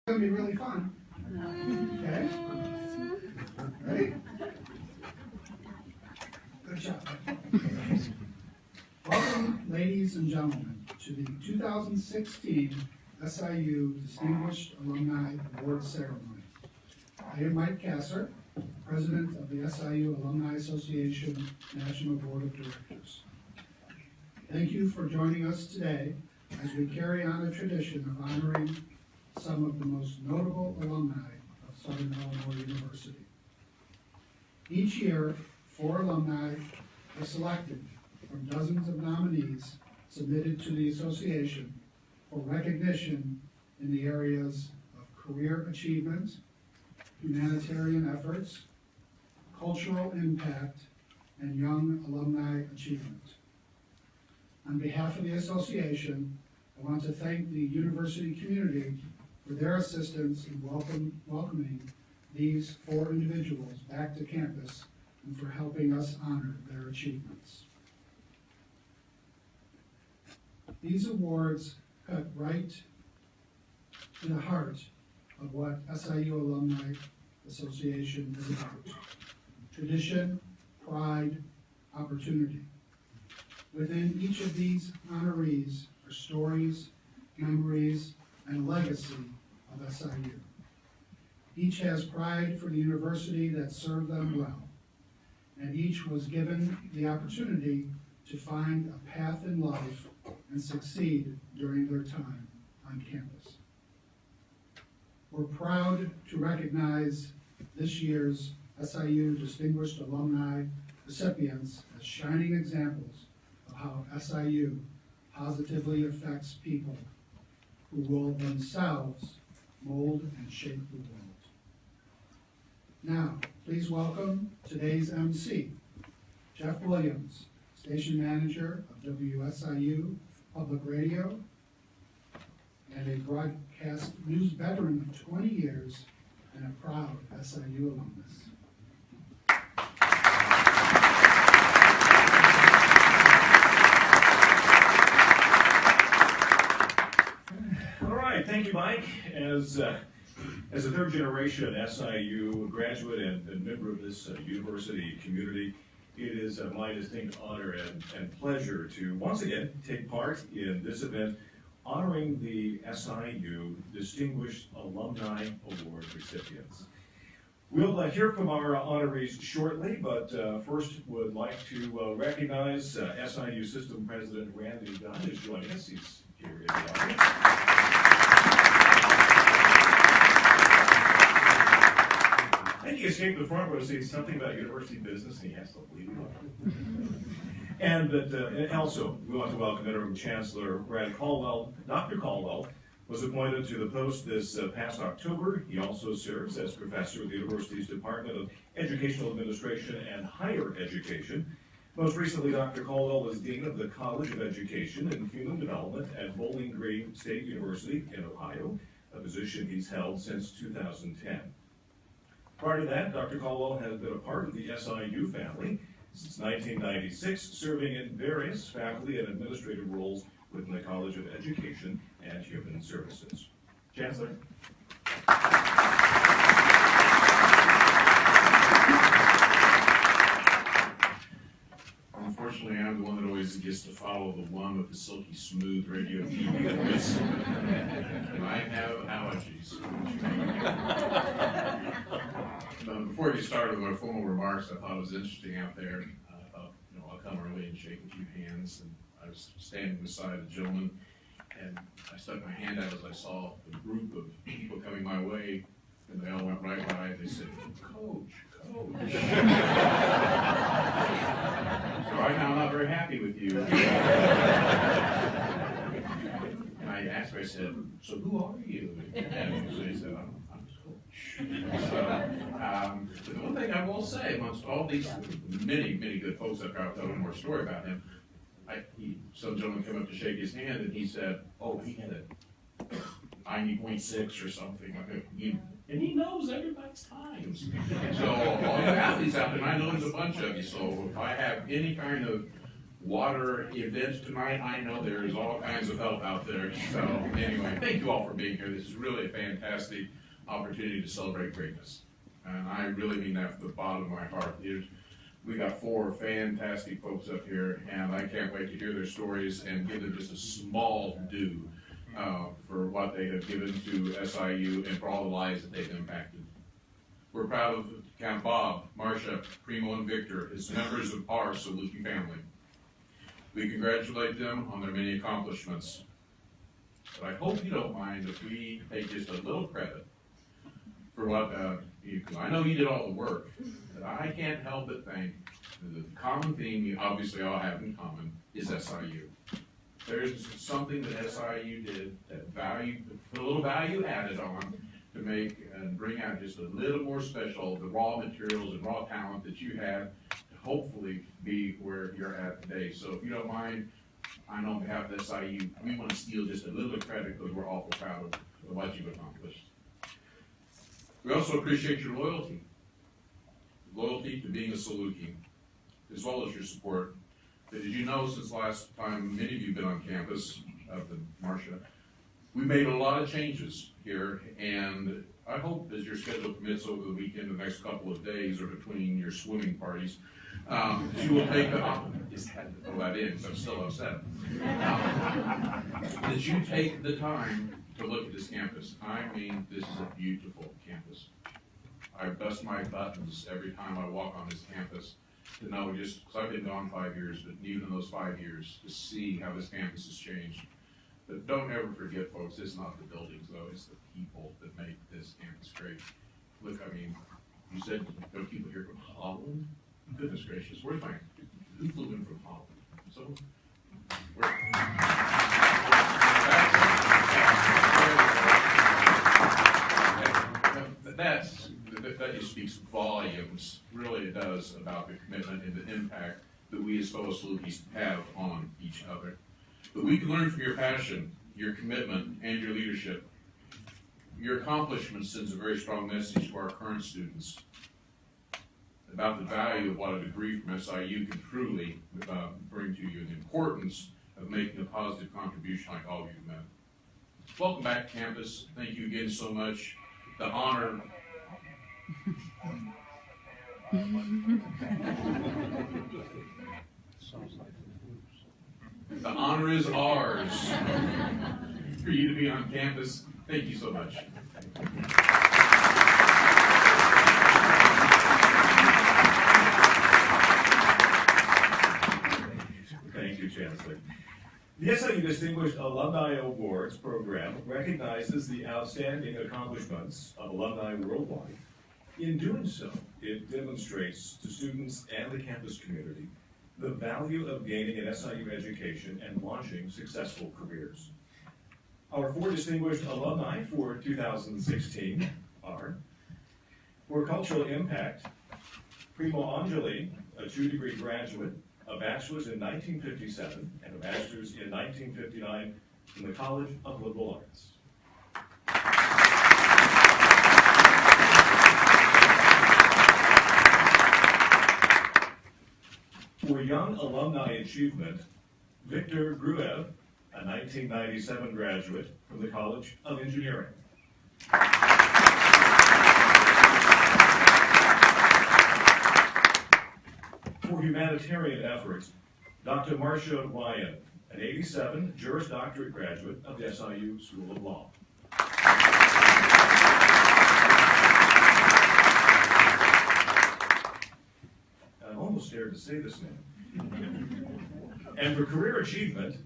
It's going to be really fun. Okay? Ready? Good job. Welcome, ladies and gentlemen, to the 2016 SIU Distinguished Alumni Award Ceremony. I am Mike Kasser, President of the SIU Alumni Association National Board of Directors. Thank you for joining us today as we carry on a tradition of honoring some of the most notable alumni of Southern Illinois University. Each year, 4 alumni are selected from dozens of nominees submitted to the association for recognition in the areas of career achievement, humanitarian efforts, cultural impact, and young alumni achievement. On behalf of the association, I want to thank the university community for their assistance in welcoming these 4 individuals back to campus and for helping us honor their achievements. These awards cut right to the heart of what SIU Alumni Association is about: tradition, pride, opportunity. Within each of these honorees are stories, memories, and legacy of SIU. Each has pride for the university that served them well, and each was given the opportunity to find a path in life and succeed during their time on campus. We're proud to recognize this year's SIU Distinguished Alumni recipients as shining examples of how SIU positively affects people who will themselves mold and shape the world. Now, please welcome today's MC, Jeff Williams, Station Manager of WSIU Public Radio, and a broadcast news veteran of 20 years and a proud SIU alumnus. Thank you, Mike. As a third-generation SIU graduate and member of this university community, it is my distinct honor and pleasure to once again take part in this event honoring the SIU Distinguished Alumni Award recipients. We'll hear from our honorees shortly, but first would like to recognize SIU System President Randy Dunn is joining us. He's here in the audience. I think he escaped the front row to say something about university business, and he has to leave it. And also, we want to welcome Interim Chancellor Brad Caldwell. Dr. Caldwell was appointed to the post this past October. He also serves as professor at the university's Department of Educational Administration and Higher Education. Most recently, Dr. Caldwell was Dean of the College of Education and Human Development at Bowling Green State University in Ohio, a position he's held since 2010. Prior to that, Dr. Caldwell has been a part of the SIU family since 1996, serving in various faculty and administrative roles within the College of Education and Human Services. Chancellor. Unfortunately, I'm the one that always gets to follow the one with the silky smooth radio voice. I have allergies. Before we started with our formal remarks, I thought it was interesting out there. I thought, I'll come early and shake a few hands. And I was standing beside a gentleman, and I stuck my hand out as I saw the group of people coming my way, and they all went right by, and they said, Coach. So right now I'm not very happy with you. And I asked her, I said, so who are you? And so he said, I'm his coach. So, the one thing I will say, amongst all these many good folks that I'll tell one more story about him, some gentleman came up to shake his hand and he said, oh, he had a 90.6 or something. And he knows everybody's times. So all you athletes out there, and I know there's a bunch of you, so if I have any kind of water events tonight. I know there's all kinds of help out there. So anyway, thank you all for being here. This is really a fantastic opportunity to celebrate greatness. And I really mean that from the bottom of my heart. We got 4 fantastic folks up here, and I can't wait to hear their stories and give them just a small due for what they have given to SIU and for all the lives that they've impacted. We're proud of Count Bob, Marcia, Primo, and Victor as members of our Saluki family. We congratulate them on their many accomplishments. But I hope you don't mind if we take just a little credit for what I know you did all the work, but I can't help but think the common theme you obviously all have in common is SIU. There's something that SIU did that put a little value added on to make and bring out just a little more special the raw materials and raw talent that you had to hopefully be where you're at today. So if you don't mind, I know on behalf of SIU, we want to steal just a little bit of credit because we're awful proud of what you've accomplished. We also appreciate your loyalty to being a Saluki, as well as your support. But as you know, since last time many of you have been on campus, up in Marcia, we made a lot of changes here, and I hope as your schedule permits over the weekend, the next couple of days, or between your swimming parties, you will take just had to throw that in because I'm still upset. That you take the time to look at this campus. I mean, this is a beautiful campus. I bust my buttons every time I walk on this campus to know just, because I've been gone 5 years, but even in those 5 years, to see how this campus has changed. But don't ever forget, folks, it's not the buildings, though, it's the people that make this campus great. Look, I mean, you said there are people here from Holland? Goodness gracious, where's my, who flew in from Holland? So, that just speaks volumes, really it does, about the commitment and the impact that we as fellow Salukis have on each other. But we can learn from your passion, your commitment, and your leadership. Your accomplishment sends a very strong message to our current students about the value of what a degree from SIU can truly bring to you, and the importance of making a positive contribution like all of you have. Welcome back to campus. Thank you again so much. The honor. The honor is ours for you to be on campus. Thank you so much. Thank you, Chancellor. The SIU Distinguished Alumni Awards program recognizes the outstanding accomplishments of alumni worldwide. In doing so, it demonstrates to students and the campus community the value of gaining an SIU education and launching successful careers. Our 4 distinguished alumni for 2016 are, for cultural impact, Primo Angeli, a 2-degree graduate, a bachelor's in 1957 and a master's in 1959 from the College of Liberal Arts. For young alumni achievement, Victor Gruev, a 1997 graduate from the College of Engineering. For humanitarian efforts, Dr. Marcia Ryan, an 87 Juris Doctorate graduate of the SIU School of Law. I almost dared to say this name. And for career achievement,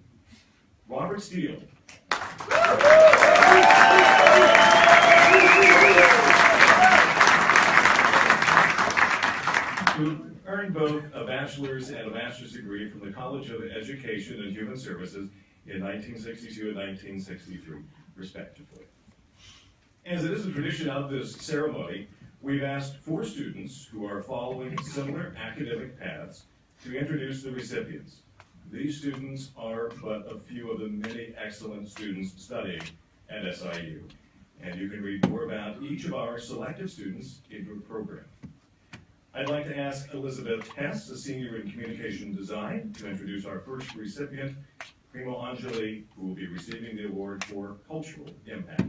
Robert Steele. Who earned both a bachelor's and a master's degree from the College of Education and Human Services in 1962 and 1963, respectively. As it is a tradition of this ceremony, we've asked 4 students who are following similar academic paths to introduce the recipients. These students are but a few of the many excellent students studying at SIU, and you can read more about each of our selected students in your program. I'd like to ask Elizabeth Hess, a senior in communication design, to introduce our first recipient, Primo Angeli, who will be receiving the award for cultural impact.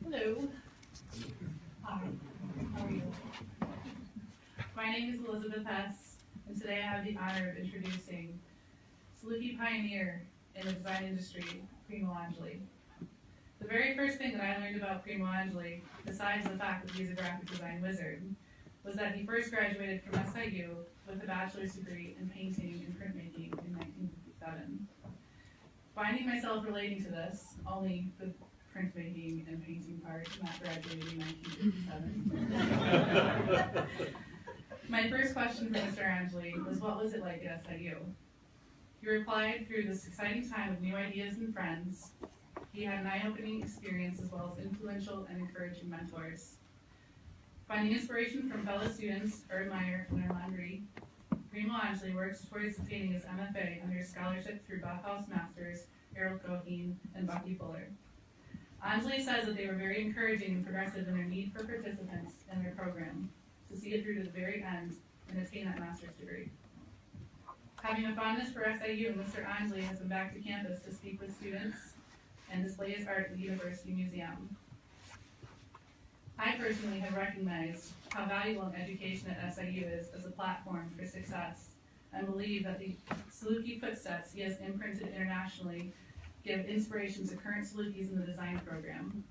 Hello. Hi. How are you? My name is Elizabeth Hess, and today I have the honor of introducing Saluki pioneer in the design industry, Primo Angeli. The very first thing that I learned about Primo Angeli, besides the fact that he's a graphic design wizard, was that he first graduated from SIU with a bachelor's degree in painting and printmaking in 1957. Finding myself relating to this, only the printmaking and painting part, not graduating in 1957. My first question for Mr. Angeli was, what was it like at SIU? He replied, through this exciting time of new ideas and friends, he had an eye-opening experience as well as influential and encouraging mentors. Finding inspiration from fellow students, Erd Meyer and Armand Ree, Primo Angeli works towards obtaining his MFA under scholarship through Bauhaus Masters, Errol Cohen, and Bucky Fuller. Angeli says that they were very encouraging and progressive in their need for participants in their program to see it through to the very end and attain that master's degree. Having a fondness for SIU, Mr. Angeli has been back to campus to speak with students and display his art at the University Museum. I personally have recognized how valuable an education at SIU is as a platform for success, and believe that the Saluki footsteps he has imprinted internationally give inspiration to current Salukis in the design program.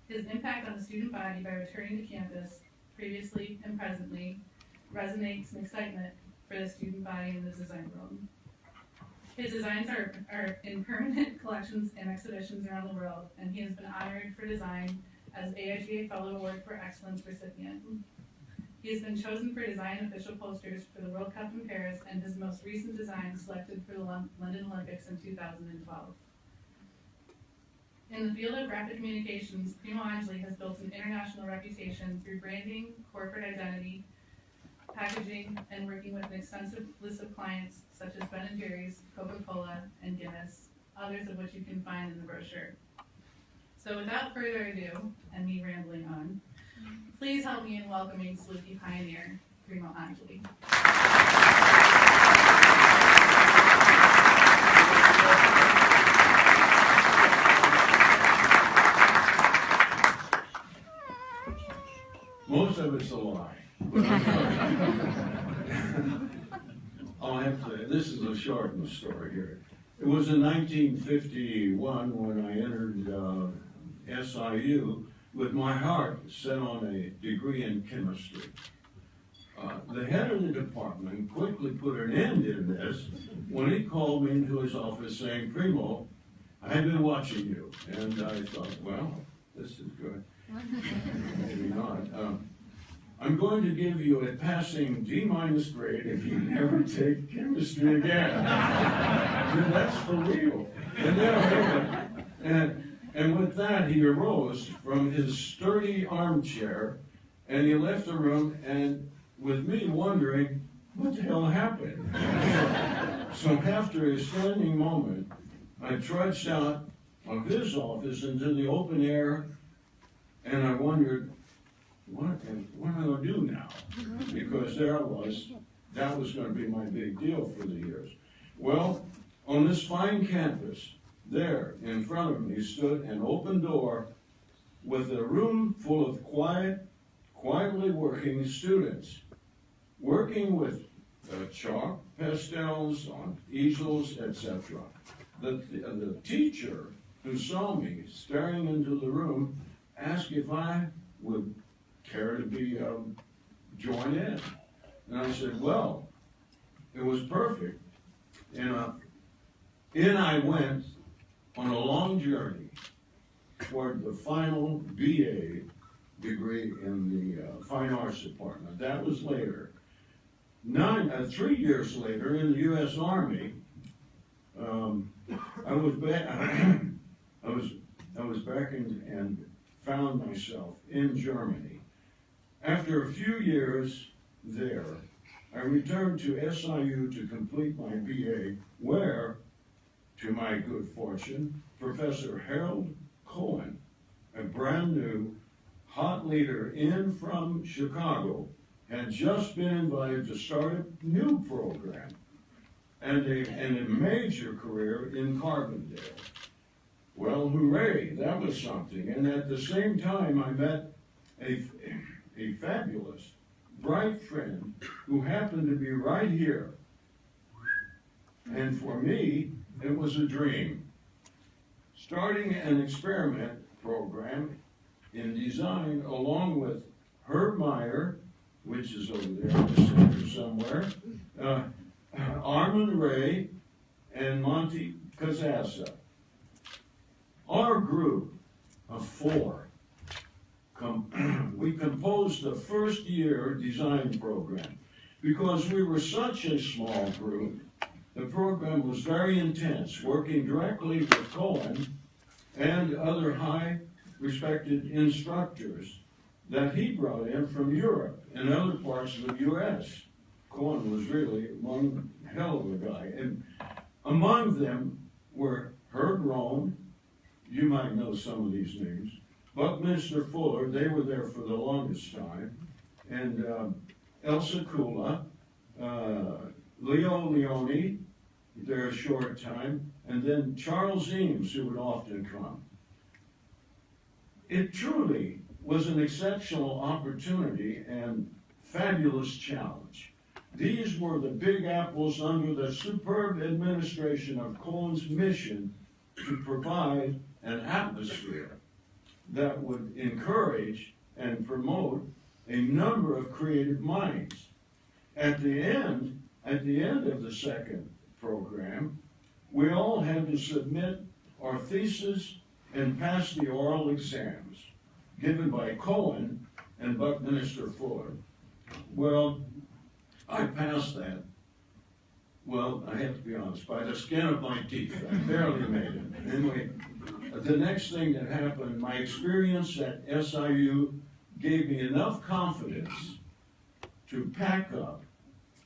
His impact on the student body by returning to campus, previously and presently, resonates in excitement for the student body in the design world. His designs are in permanent collections and exhibitions around the world, and he has been honored for design as AIGA Fellow Award for Excellence recipient. He has been chosen for design official posters for the World Cup in Paris, and his most recent design selected for the London Olympics in 2012. In the field of graphic communications, Primo Angeli has built an international reputation through branding, corporate identity, packaging, and working with an extensive list of clients such as Ben & Jerry's, Coca-Cola, and Guinness, others of which you can find in the brochure. So without further ado, and me rambling on, please help me in welcoming Saluki pioneer, Primo Angeli. Most of it's a lie. I'll have to, this is a shortened story here. It was in 1951 when I entered SIU with my heart set on a degree in chemistry. The head of the department quickly put an end in this when he called me into his office saying, "Primo, I've been watching you." And I thought, well, this is good. Maybe not. I'm going to give you a passing D- grade if you never take chemistry again. And that's for real. And with that, he arose from his sturdy armchair and he left the room, and with me wondering, what the hell happened? So after a standing moment, I trudged out of his office into the open air, and I wondered, what am I going to do now? Because there I was, that was going to be my big deal for the years. Well, on this fine campus, there in front of me stood an open door with a room full of quietly working students, working with chalk, pastels, on easels, etc. The teacher who saw me staring into the room asked if I would care to be join in. And I said, well, it was perfect. And in I went on a long journey toward the final BA degree in the Fine Arts Department. That was later. 3 years later, in the U.S. Army, I was back and found myself in Germany. After a few years there, I returned to SIU to complete my BA, where to my good fortune, Professor Harold Cohen, a brand new hot leader in from Chicago, had just been invited to start a new program and a major career in Carbondale. Well, hooray, that was something. And at the same time, I met a fabulous, bright friend who happened to be right here. And for me, it was a dream. Starting an experiment program in design along with Herb Meyer, which is over there in the center somewhere, Armand Ray, and Monty Casassa. Our group of four, we composed the first year design program. Because we were such a small group, the program was very intense, working directly with Cohen and other high respected instructors that he brought in from Europe and other parts of the U.S. Cohen was really one hell of a guy. And among them were Herb Rohn, you might know some of these names, Buckminster Fuller, they were there for the longest time, and Elsa Kula, Leo Leone, there a short time, and then Charles Eames, who would often come. It truly was an exceptional opportunity and fabulous challenge. These were the big apples under the superb administration of Cohen's mission to provide an atmosphere that would encourage and promote a number of creative minds. At the end of the second program, we all had to submit our thesis and pass the oral exams given by Cohen and Buckminster Fuller. Well, I passed that. Well, I have to be honest, by the skin of my teeth. I barely made it. Anyway, the next thing that happened, my experience at SIU gave me enough confidence to pack up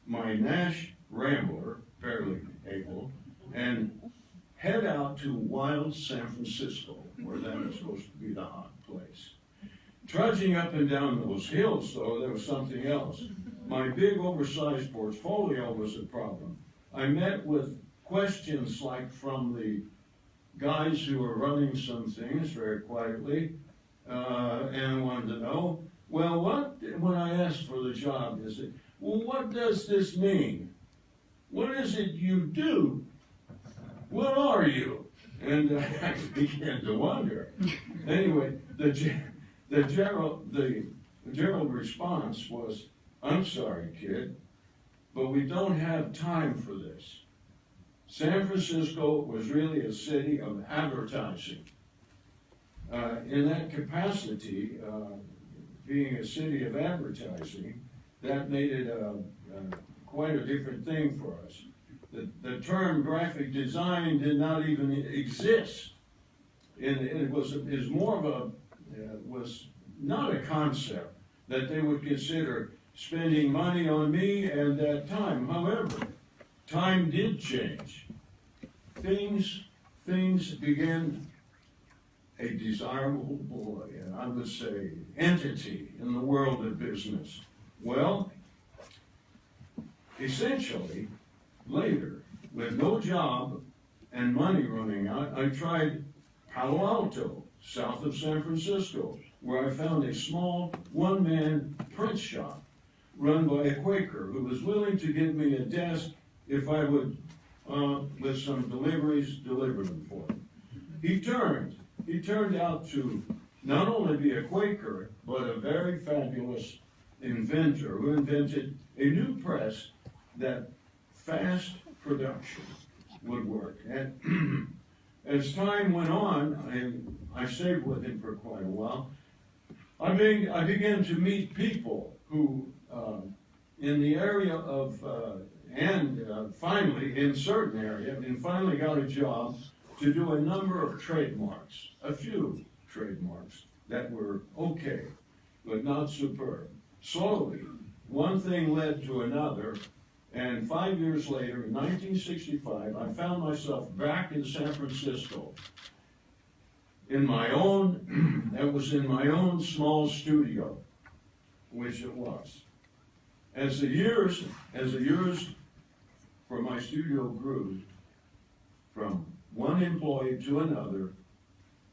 my Nash Rambler, fairly able, and head out to wild San Francisco, where that was supposed to be the hot place. Trudging up and down those hills, though, there was something else. My big oversized portfolio was a problem. I met with questions like from the guys who were running some things very quietly, and wanted to know, well, when I asked for the job, is it, well, what does this mean? What is it you do? What are you? And I began to wonder. Anyway, the general response was, I'm sorry, kid, but we don't have time for this. San Francisco was really a city of advertising. In that capacity, being a city of advertising, that made it quite a different thing for us. The term graphic design did not even exist. It was more of a, was not a concept that they would consider spending money on me and that time. However, time did change. Things began a desirable boy, and I would say entity in the world of business. Well, essentially, later, with no job and money running out, I tried Palo Alto, south of San Francisco, where I found a small one-man print shop run by a Quaker who was willing to give me a desk if I would, with some deliveries, deliver them for him. He turned out to not only be a Quaker, but a very fabulous inventor who invented a new press that fast production would work. And as time went on, I stayed with him for quite a while. I began to meet people who, in the area of, finally, in certain area, and finally got a job to do a number of trademarks, a few trademarks that were okay, but not superb. Slowly, one thing led to another, And 5 years later, in 1965, I found myself back in San Francisco in my own, that was in my own small studio, which it was. As the years for my studio grew, from one employee to another,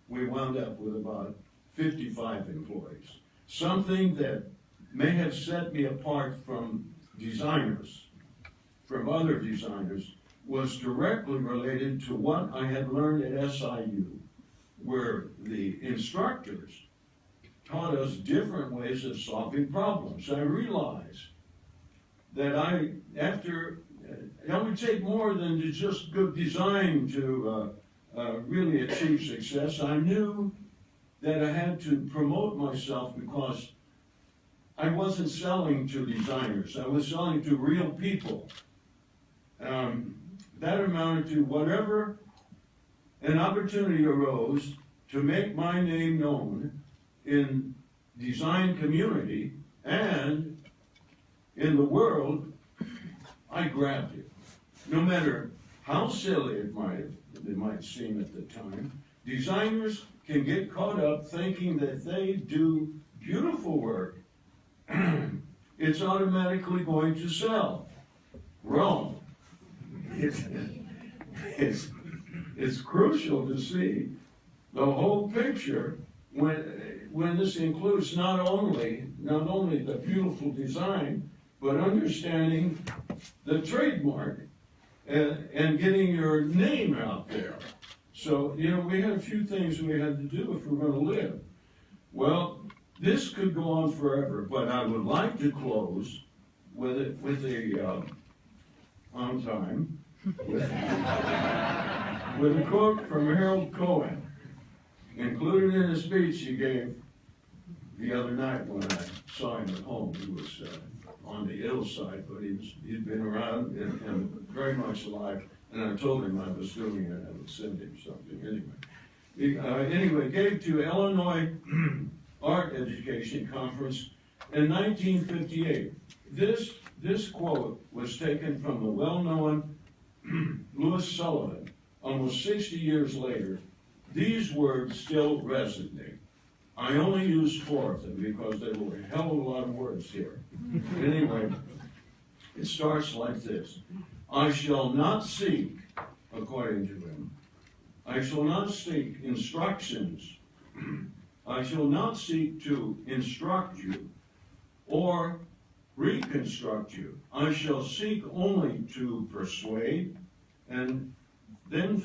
we wound up with about 55 employees. Something that may have set me apart from designers, from other designers, was directly related to what I had learned at SIU, where the instructors taught us different ways of solving problems. I realized that it would take more than to just good design to really achieve success. I knew that I had to promote myself because I wasn't selling to designers. I was selling to real people. That amounted to whatever an opportunity arose to make my name known in design community and in the world, I grabbed it. No matter how silly it might seem at the time, designers can get caught up thinking that they do beautiful work. It's automatically going to sell. Wrong. It's crucial to see the whole picture when this includes not only the beautiful design, but understanding the trademark and getting your name out there. So, we had a few things we had to do if we're going to live. Well, this could go on forever, but I would like to close with on time, with a quote from Harold Cohen, included in a speech he gave the other night when I saw him at home. He was on the ill side, but he'd been around and very much alive. And I told him I was doing it, I would send him something anyway. Gave to Illinois Art Education Conference in 1958. This quote was taken from the well-known Louis Sullivan. Almost 60 years later, these words still resonate. I only used 4 of them because there were a hell of a lot of words here. Anyway, it starts like this. I shall not seek, according to him, I shall not seek instructions. I shall not seek to instruct you or reconstruct you. I shall seek only to persuade and then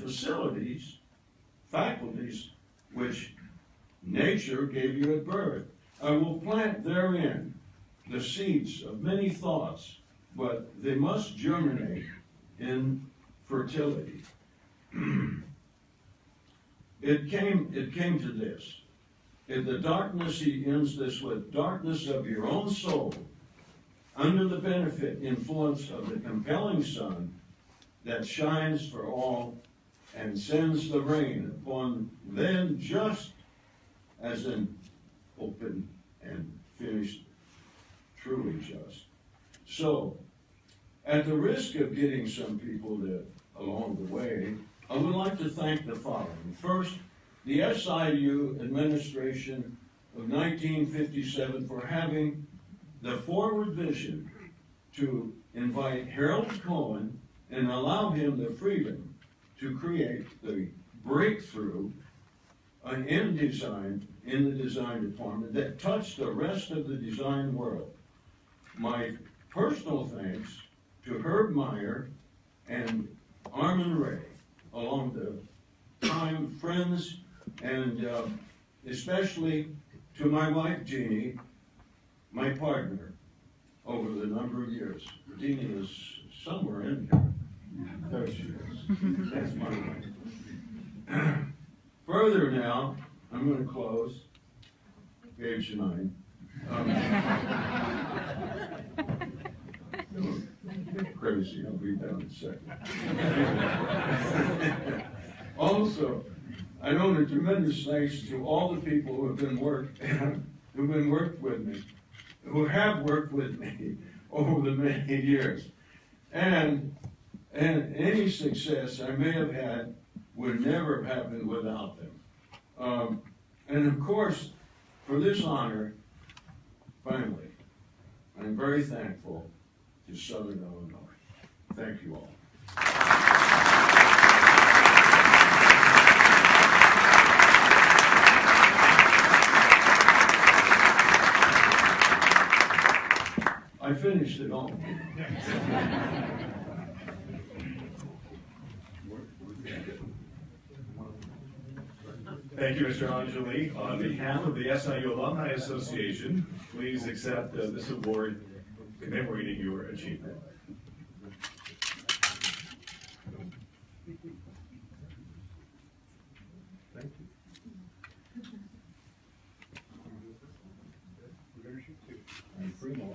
faculties, which nature gave you at birth. I will plant therein the seeds of many thoughts, but they must germinate in fertility. It came to this. In the darkness, he ends this with, darkness of your own soul, under the benefit influence of the compelling sun that shines for all and sends the rain upon them just as an open and finished, truly just. So, at the risk of getting some people along the way, I would like to thank the following. First, the SIU administration of 1957 for having the forward vision to invite Harold Cohen and allow him the freedom to create the breakthrough in design in the design department that touched the rest of the design world. My personal thanks to Herb Meyer and Armin Ray, along the time friends, and especially to my wife Jeannie, my partner, over the number of years. Jeannie is somewhere in here. There she is. That's my wife. Further now, I'm going to close page 9. Crazy, I'll be down in a second. Also, I know a tremendous thanks to all the people who have worked with me over the many years. And any success I may have had would never have happened without them. And of course, for this honor, finally, I'm very thankful to Southern Illinois. Thank you all. I finished it all. Thank you, Mr. Angeli. On behalf of the SIU Alumni Association, please accept this award commemorating your achievement. Thank you. I'm primo,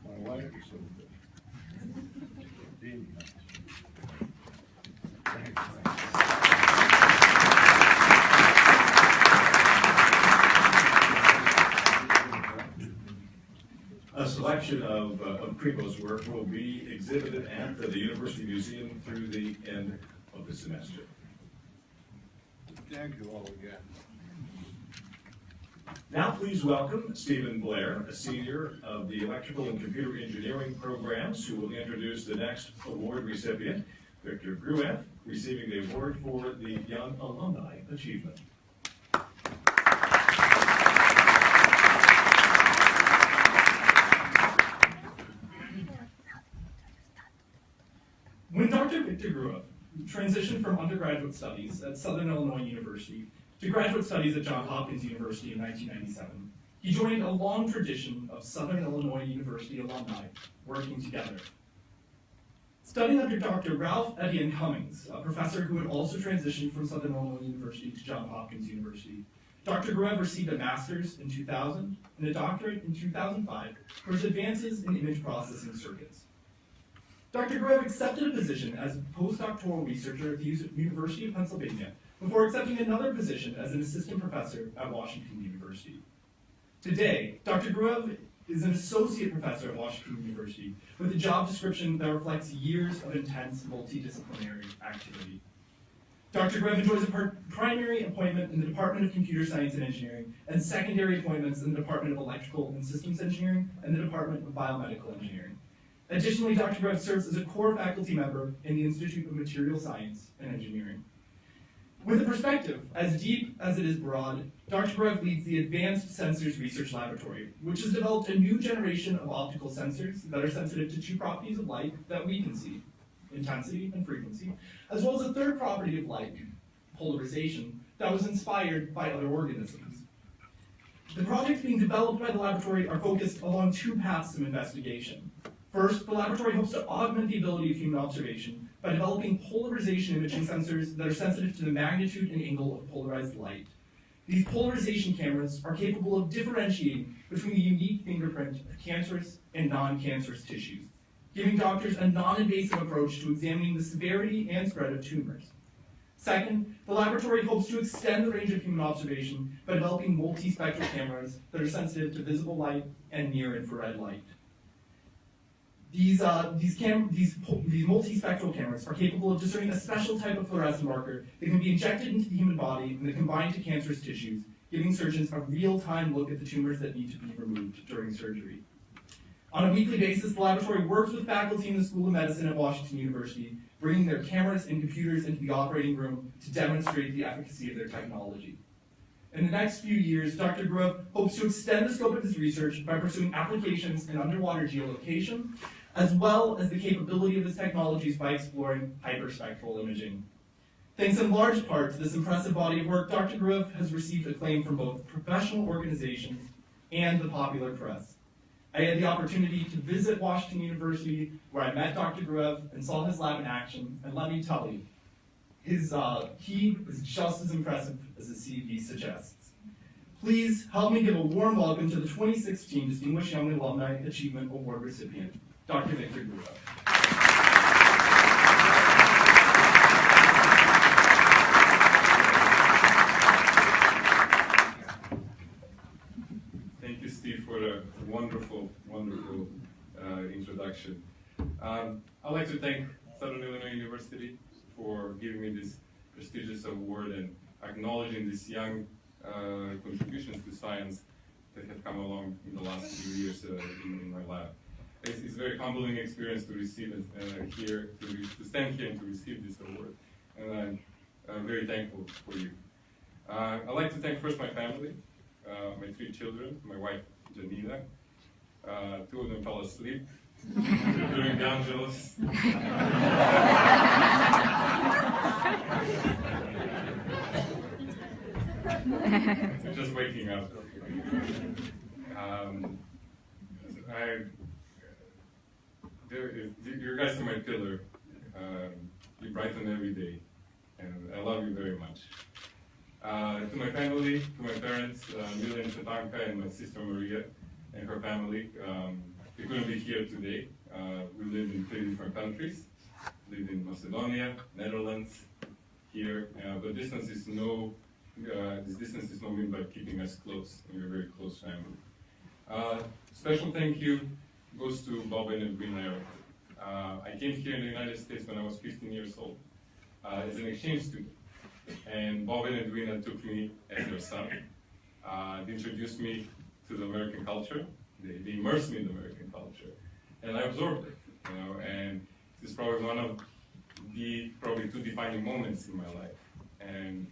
my wife is so good. Being nice. A selection of Primo's work will be exhibited at the University Museum through the end of the semester. Thank you all again. Now please welcome Stephen Blair, a senior of the Electrical and Computer Engineering programs, who will introduce the next award recipient, Victor Grueff, receiving the award for the Young Alumni Achievement. When Dr. Victor Grueff transitioned from undergraduate studies at Southern Illinois University to graduate studies at Johns Hopkins University in 1997, he joined a long tradition of Southern Illinois University alumni working together. Studying under Dr. Ralph Etienne Cummings, a professor who had also transitioned from Southern Illinois University to Johns Hopkins University, Dr. Grueff received a master's in 2000 and a doctorate in 2005 for his advances in image processing circuits. Dr. Grueff accepted a position as a postdoctoral researcher at the University of Pennsylvania before accepting another position as an assistant professor at Washington University. Today, Dr. Grueff is an associate professor at Washington University with a job description that reflects years of intense multidisciplinary activity. Dr. Grueff enjoys a primary appointment in the Department of Computer Science and Engineering and secondary appointments in the Department of Electrical and Systems Engineering and the Department of Biomedical Engineering. Additionally, Dr. Grueff serves as a core faculty member in the Institute of Material Science and Engineering. With a perspective as deep as it is broad, Dr. Grueff leads the Advanced Sensors Research Laboratory, which has developed a new generation of optical sensors that are sensitive to two properties of light that we can see, intensity and frequency, as well as a third property of light, polarization, that was inspired by other organisms. The projects being developed by the laboratory are focused along two paths of investigation. First, the laboratory hopes to augment the ability of human observation by developing polarization imaging sensors that are sensitive to the magnitude and angle of polarized light. These polarization cameras are capable of differentiating between the unique fingerprint of cancerous and non-cancerous tissues, giving doctors a non-invasive approach to examining the severity and spread of tumors. Second, the laboratory hopes to extend the range of human observation by developing multispectral cameras that are sensitive to visible light and near-infrared light. These multispectral cameras are capable of discerning a special type of fluorescent marker that can be injected into the human body and that can bind to cancerous tissues, giving surgeons a real-time look at the tumors that need to be removed during surgery. On a weekly basis, the laboratory works with faculty in the School of Medicine at Washington University, bringing their cameras and computers into the operating room to demonstrate the efficacy of their technology. In the next few years, Dr. Grueff hopes to extend the scope of his research by pursuing applications in underwater geolocation, as well as the capability of his technologies by exploring hyperspectral imaging. Thanks in large part to this impressive body of work, Dr. Grueff has received acclaim from both professional organizations and the popular press. I had the opportunity to visit Washington University, where I met Dr. Grueff and saw his lab in action, and let me tell you, he is just as impressive as his CV suggests. Please help me give a warm welcome to the 2016 Distinguished Young Alumni Achievement Award recipient, Dr. Victor Grueff. for a wonderful, wonderful introduction. I'd like to thank Southern Illinois University for giving me this prestigious award and acknowledging these young contributions to science that have come along in the last few years in my lab. It's a very humbling experience to receive it here, to stand here and to receive this award, and I'm very thankful for you. I'd like to thank first my family, my 3 children, my wife Janina. 2 of them fell asleep during the Angelus. Just waking up. You guys are my pillar. You brighten every day, and I love you very much. To my family, to my parents, Mila and Tatanka, and my sister Maria and her family. We couldn't be here today. We live in 3 different countries. Live in Macedonia, Netherlands, here. But this distance is no mean by keeping us close. We're a very close family. Special thank you goes to Bob and Edwina. I came here in the United States when I was 15 years old as an exchange student. And Bob and Edwina took me as their son. They introduced me to the American culture. They immersed me in the American culture. And I absorbed it, and this is probably one of the 2 defining moments in my life. And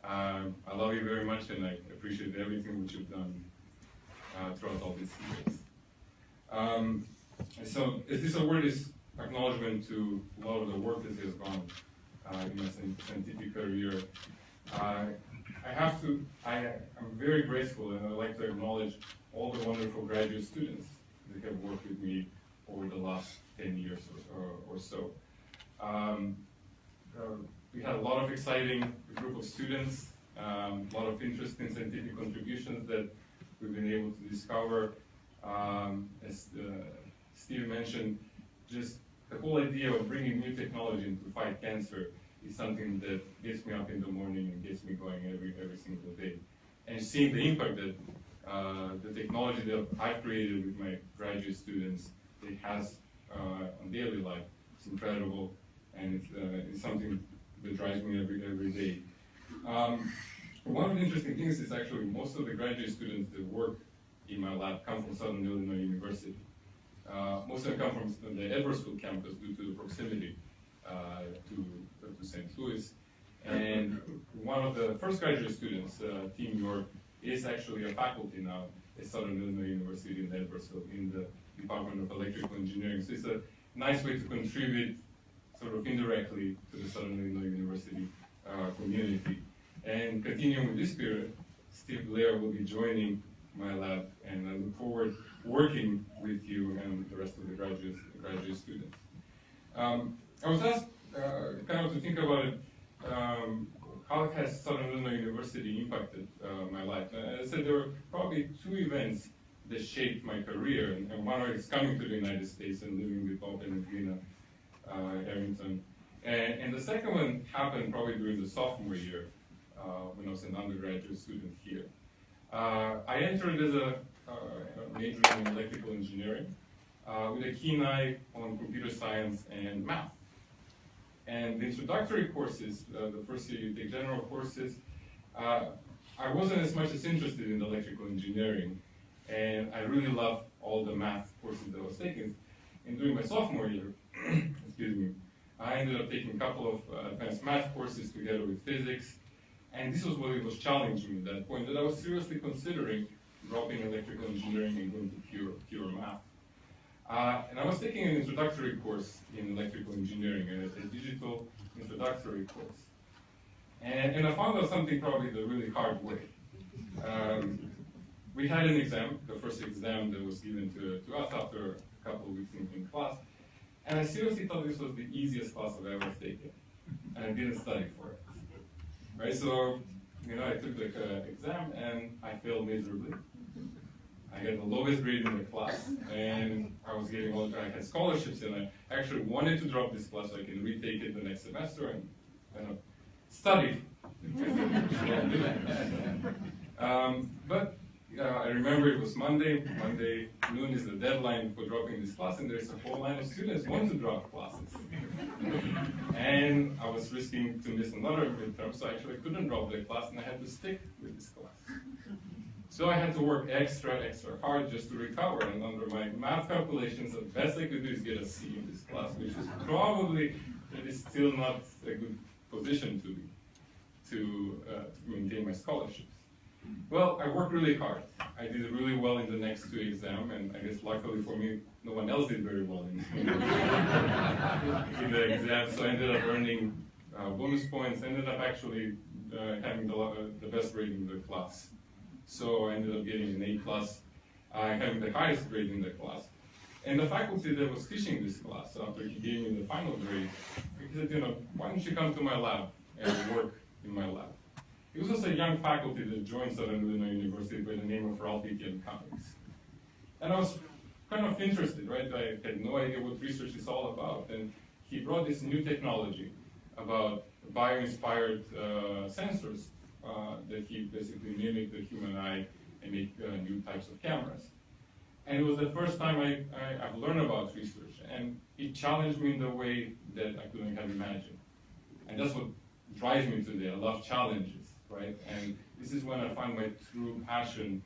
I love you very much, and I appreciate everything which you've done throughout all these years. So this award is acknowledgement to a lot of the work that has gone in my scientific career. I'm very grateful, and I'd like to acknowledge all the wonderful graduate students that have worked with me over the last 10 years or so. We had a lot of exciting group of students, a lot of interesting scientific contributions that we've been able to discover. As Steve mentioned, just the whole idea of bringing new technology to fight cancer is something that gets me up in the morning and gets me going every single day. And seeing the impact that the technology that I've created with my graduate students, it has on daily life, it's incredible, and it's something that drives me every day. One of the interesting things is actually most of the graduate students that work in my lab come from Southern Illinois University. Most of them come from the Edwardsville campus due to the proximity to St. Louis. And one of the first graduate students, Tim York, is actually a faculty now at Southern Illinois University in Edwardsville in the Department of Electrical Engineering. So it's a nice way to contribute sort of indirectly to the Southern Illinois University community. And continuing with this period, Steve Blair will be joining my lab, and I look forward to working with you and the rest of the graduate students. I was asked kind of to think about it, how has Southern Illinois University impacted my life? I said there were probably 2 events that shaped my career, and one is coming to the United States and living with Bob and Edwina Harrington. And the second one happened probably during the sophomore year when I was an undergraduate student here. I entered as a major in electrical engineering with a keen eye on computer science and math. And the introductory courses, the first year you take general courses, I wasn't as much as interested in electrical engineering, and I really loved all the math courses that I was taking. And during my sophomore year, excuse me, I ended up taking a couple of advanced math courses together with physics, and this was what it was challenging me at that point, that I was seriously considering dropping electrical engineering and going to pure math. And I was taking an introductory course in electrical engineering, a digital introductory course. And I found out something probably the really hard way. We had an exam, the first exam that was given to us after a couple of weeks in class, and I seriously thought this was the easiest class I've ever taken, and I didn't study for it. Right, so, I took the exam and I failed miserably. I got the lowest grade in the class, and I had scholarships, and I actually wanted to drop this class so I can retake it the next semester and kind of study. But I remember it was Monday. Monday noon is the deadline for dropping this class, and there's a whole line of students wanting to drop classes. And I was risking to miss another midterm, so I actually couldn't drop the class, and I had to stick with this class. So I had to work extra hard just to recover, and under my math calculations, the best I could do is get a C in this class, which is probably, it is still not a good position to maintain my scholarships. Well, I worked really hard. I did really well in the next two exams, and I guess luckily for me, no one else did very well in the exam, so I ended up earning bonus points, ended up actually having the best grade in the class. So I ended up getting an A+, having the highest grade in the class. And the faculty that was teaching this class, after he gave me the final grade, he said, why don't you come to my lab and work in my lab? He was just a young faculty that joined Southern Illinois University by the name of Ralph E.T.M. Cummings. And I was kind of interested, right? I had no idea what research is all about. And he brought this new technology about bio-inspired sensors that he basically mimicked the human eye and make new types of cameras. And it was the first time I've learned about research, and it challenged me in the way that I couldn't have imagined. And that's what drives me today. I love challenges, right? And this is when I find my true passion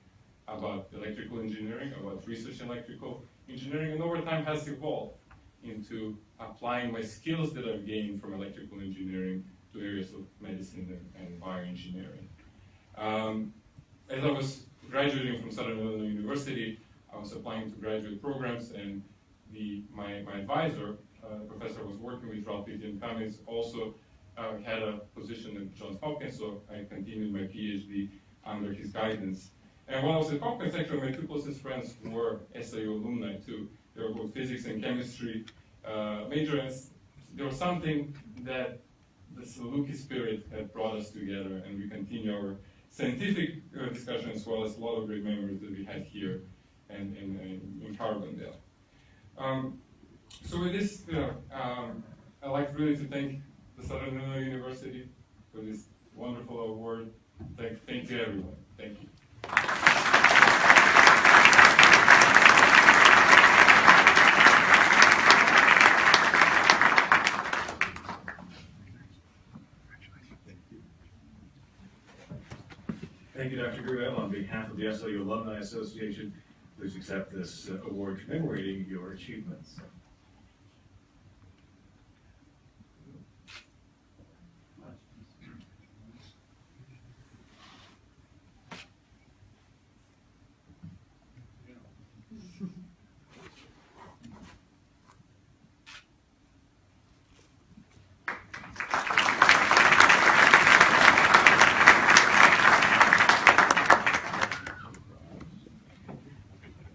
about electrical engineering, about research in electrical engineering, and over time has evolved into applying my skills that I've gained from electrical engineering to areas of medicine and bioengineering. As I was graduating from Southern Illinois University, I was applying to graduate programs, and my advisor, professor I was working with, Ralph E.T.M. Cummings, also had a position at Johns Hopkins, so I continued my PhD under his guidance. And while I was at Hopkins, actually, my two closest friends were SIU alumni too. They were both physics and chemistry majors. There was something that the Saluki spirit had brought us together, and we continue our scientific discussion as well as a lot of great memories that we had here and in Carbondale. So with this, I'd like really to thank the Southern Illinois University for this wonderful award. Thank you, everyone. Thank you. Thank you, Dr. Grudel. On behalf of the SIU Alumni Association, please accept this award commemorating your achievements.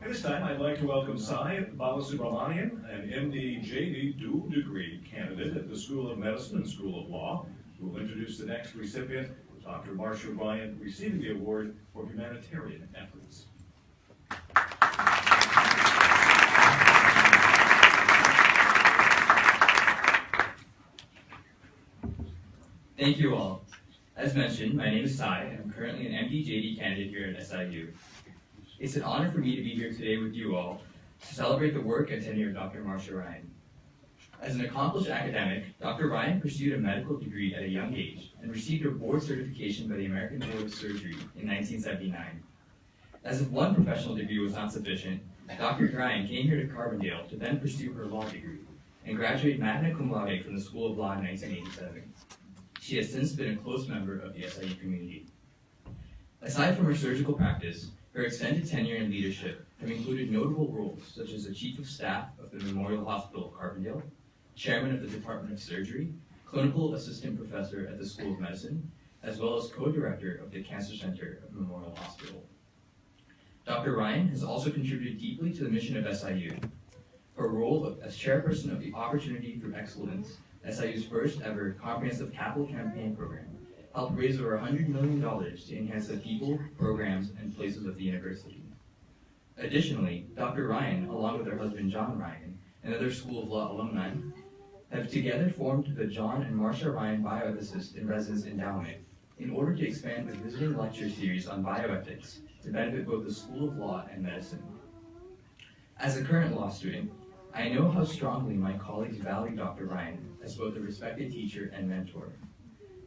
At this time, I'd like to welcome Sai Balasubramanian, an MD JD dual degree candidate at the School of Medicine and School of Law, who will introduce the next recipient, Dr. Marcia Ryan, receiving the award for humanitarian efforts. Thank you all. As mentioned, my name is Sai, and I'm currently an MD-JD candidate here at SIU. It's an honor for me to be here today with you all to celebrate the work and tenure of Dr. Marcia Ryan. As an accomplished academic, Dr. Ryan pursued a medical degree at a young age and received her board certification by the American Board of Surgery in 1979. As if one professional degree was not sufficient, Dr. Ryan came here to Carbondale to then pursue her law degree and graduate magna cum laude from the School of Law in 1987. She has since been a close member of the SIU community. Aside from her surgical practice, her extended tenure and leadership have included notable roles such as the Chief of Staff of the Memorial Hospital of Carbondale, Chairman of the Department of Surgery, Clinical Assistant Professor at the School of Medicine, as well as Co-Director of the Cancer Center of Memorial Hospital. Dr. Ryan has also contributed deeply to the mission of SIU. Her role as Chairperson of the Opportunity Through Excellence, SIU's first ever comprehensive capital campaign program, helped raise over $100 million to enhance the people, programs, and places of the university. Additionally, Dr. Ryan, along with her husband John Ryan, and other School of Law alumni, have together formed the John and Marcia Ryan Bioethicist in Residence Endowment, in order to expand the visiting lecture series on bioethics to benefit both the School of Law and Medicine. As a current law student, I know how strongly my colleagues value Dr. Ryan as both a respected teacher and mentor.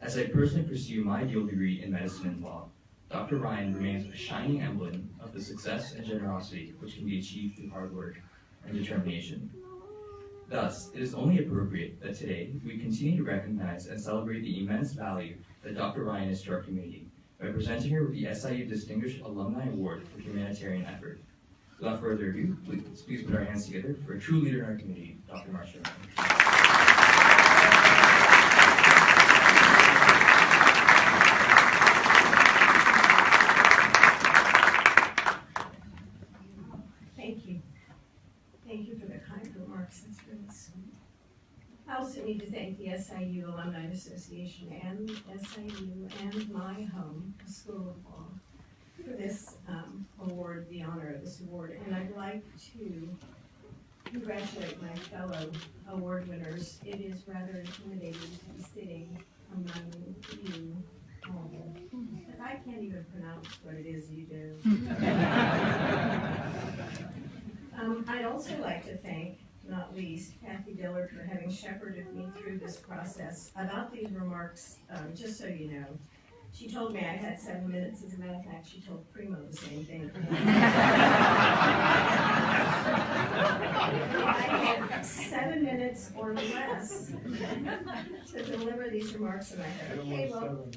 As I personally pursue my dual degree in medicine and law, Dr. Ryan remains a shining emblem of the success and generosity which can be achieved through hard work and determination. Thus, it is only appropriate that today we continue to recognize and celebrate the immense value that Dr. Ryan is to our community by presenting her with the SIU Distinguished Alumni Award for Humanitarian Effort. Without further ado, please put our hands together for a true leader in our community, Dr. Marcia Ryan. Thank you. Thank you for the kind remarks. That's really sweet. I also need to thank the SIU Alumni Association and SIU and my home, the School of Law, for this award, the honor of this award. And I'd like to congratulate my fellow award winners. It is rather intimidating to be sitting among you all. But I can't even pronounce what it is you do. I'd also like to thank, not least, Kathy Dillard for having shepherded me through this process. About these remarks, just so you know, she told me I had 7 minutes. As a matter of fact, she told Primo the same thing. I had 7 minutes or less to deliver these remarks, and I said, okay, well,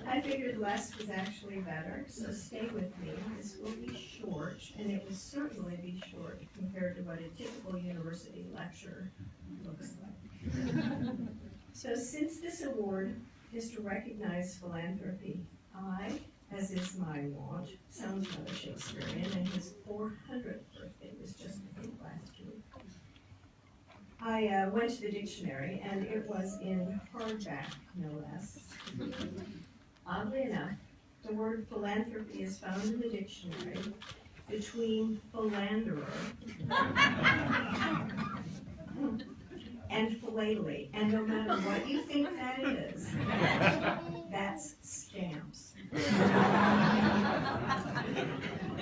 I figured less was actually better, so stay with me. This will be short, and it will certainly be short compared to what a typical university lecture looks like. So since this award is to recognize philanthropy, I, as is my wont, sounds rather Shakespearean, and his 400th birthday was just, I think, last week. I went to the dictionary, and it was in hardback, no less. Oddly enough, the word philanthropy is found in the dictionary between philanderer and philately. And no matter what you think that is, that's stamps.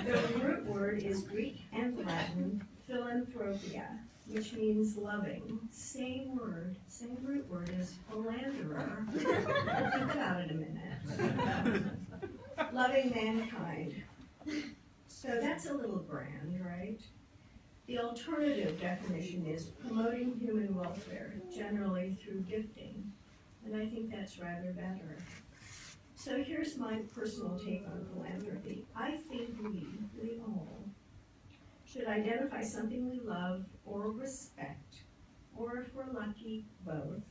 The root word is Greek and Latin philanthropia, which means loving. Same root word as philanderer. Think about it a minute. Loving mankind. So that's a little grand, right? The alternative definition is promoting human welfare, generally through gifting. And I think that's rather better. So here's my personal take on philanthropy. I think we all, should identify something we love or respect, or if we're lucky, both.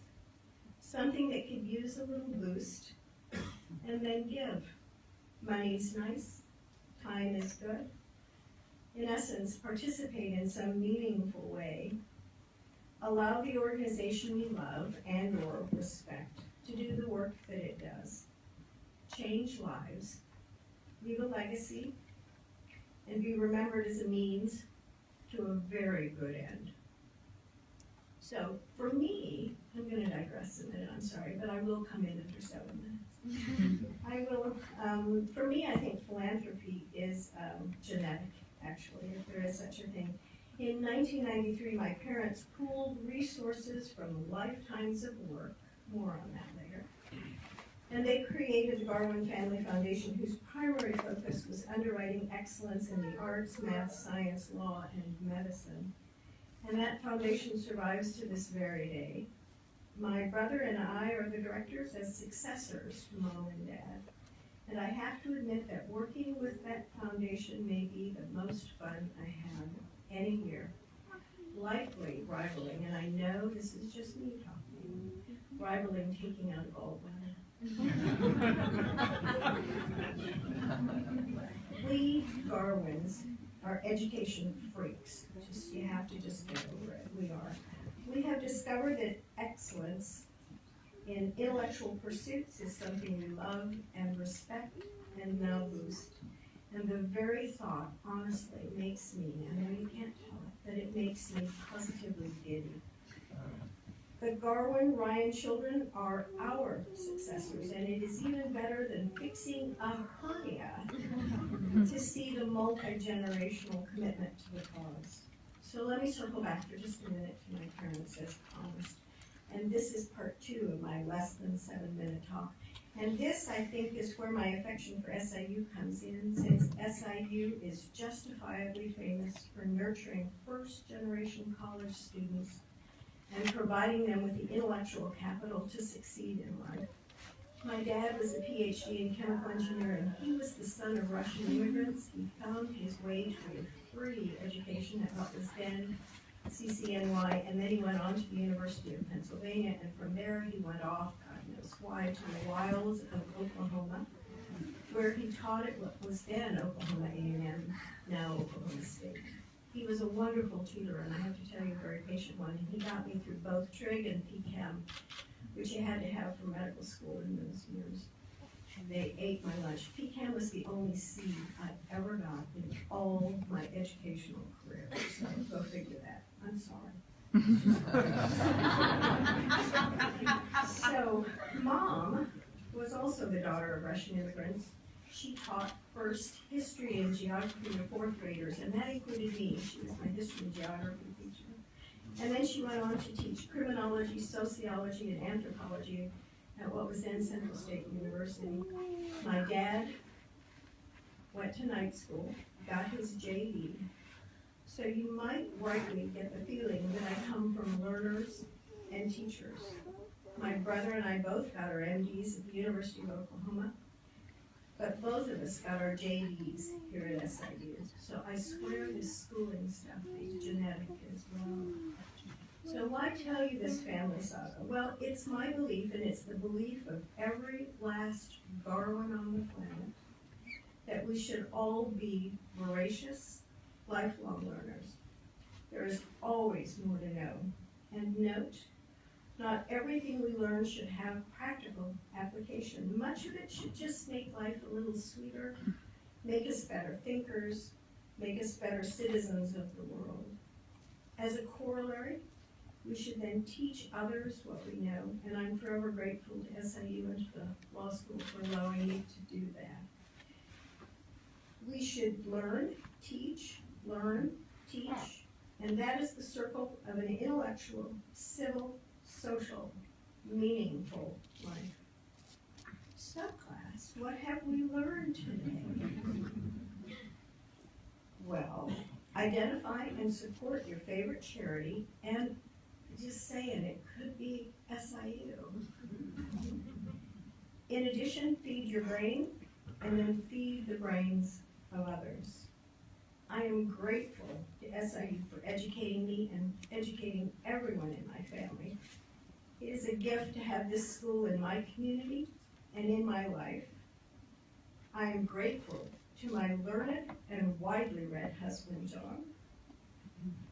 Something that could use a little boost, and then give. Money's nice, time is good. In essence, participate in some meaningful way. Allow the organization we love and or respect to do the work that it does. Change lives, leave a legacy, and be remembered as a means to a very good end. So for me, I'm going to digress a minute, I'm sorry, but I will come in after 7 minutes. I will, for me, I think philanthropy is genetic, actually, if there is such a thing. In 1993, my parents pooled resources from lifetimes of work, more on that later, and they created the Garwin Family Foundation, whose primary focus was underwriting excellence in the arts, math, science, law, and medicine. And that foundation survives to this very day. My brother and I are the directors as successors to Mom and Dad. And I have to admit that working with that foundation may be the most fun I have any year. Likely rivaling, and I know this is just me talking, rivaling taking out gallbladder. We Garwins are education freaks. You have to just get over it. We are. We have discovered that excellence in intellectual pursuits is something we love and respect and now boost. And the very thought, honestly, makes me, I know you can't tell it, but it makes me positively giddy. The Garwin Ryan children are our successors, and it is even better than fixing a hernia to see the multi-generational commitment to the cause. So let me circle back for just a minute to my parents as promised. And this is part 2 of my less than 7-minute talk. And this, I think, is where my affection for SIU comes in, since SIU is justifiably famous for nurturing first-generation college students and providing them with the intellectual capital to succeed in life. My dad was a PhD in chemical engineering. He was the son of Russian immigrants. He found his way to a free education at what was then CCNY, and then he went on to the University of Pennsylvania, and from there he went off, God knows why, to the wilds of Oklahoma, where he taught at what was then Oklahoma A&M, now Oklahoma State. He was a wonderful tutor, and I have to tell you, a very patient one, and he got me through both trig and PChem, which you had to have for medical school in those years. And they ate my lunch. PChem was the only C I ever got in all my educational career, so go figure that. I'm sorry. So, Mom was also the daughter of Russian immigrants. She taught first history and geography to 4th graders, and that included me. She was my history and geography teacher. And then she went on to teach criminology, sociology, and anthropology at what was then Central State University. My dad went to night school, got his JD. So you might rightly get the feeling that I come from learners and teachers. My brother and I both got our MDs at the University of Oklahoma, but both of us got our JDs here at SIU. So I swear this schooling stuff is genetic as well. So why tell you this family saga? Well, it's my belief, and it's the belief of every last Garwin on the planet, that we should all be voracious, lifelong learners. There is always more to know. And note, not everything we learn should have practical application. Much of it should just make life a little sweeter, make us better thinkers, make us better citizens of the world. As a corollary, we should then teach others what we know, and I'm forever grateful to SIU and to the law school for allowing me to do that. We should learn, teach, and that is the circle of an intellectual, civil, social, meaningful life. Subclass, what have we learned today? Well, identify and support your favorite charity, and just saying, it could be SIU. In addition, feed your brain, and then feed the brains of others. I am grateful to SIU for educating me and educating everyone in my family. It is a gift to have this school in my community and in my life. I am grateful to my learned and widely read husband, John,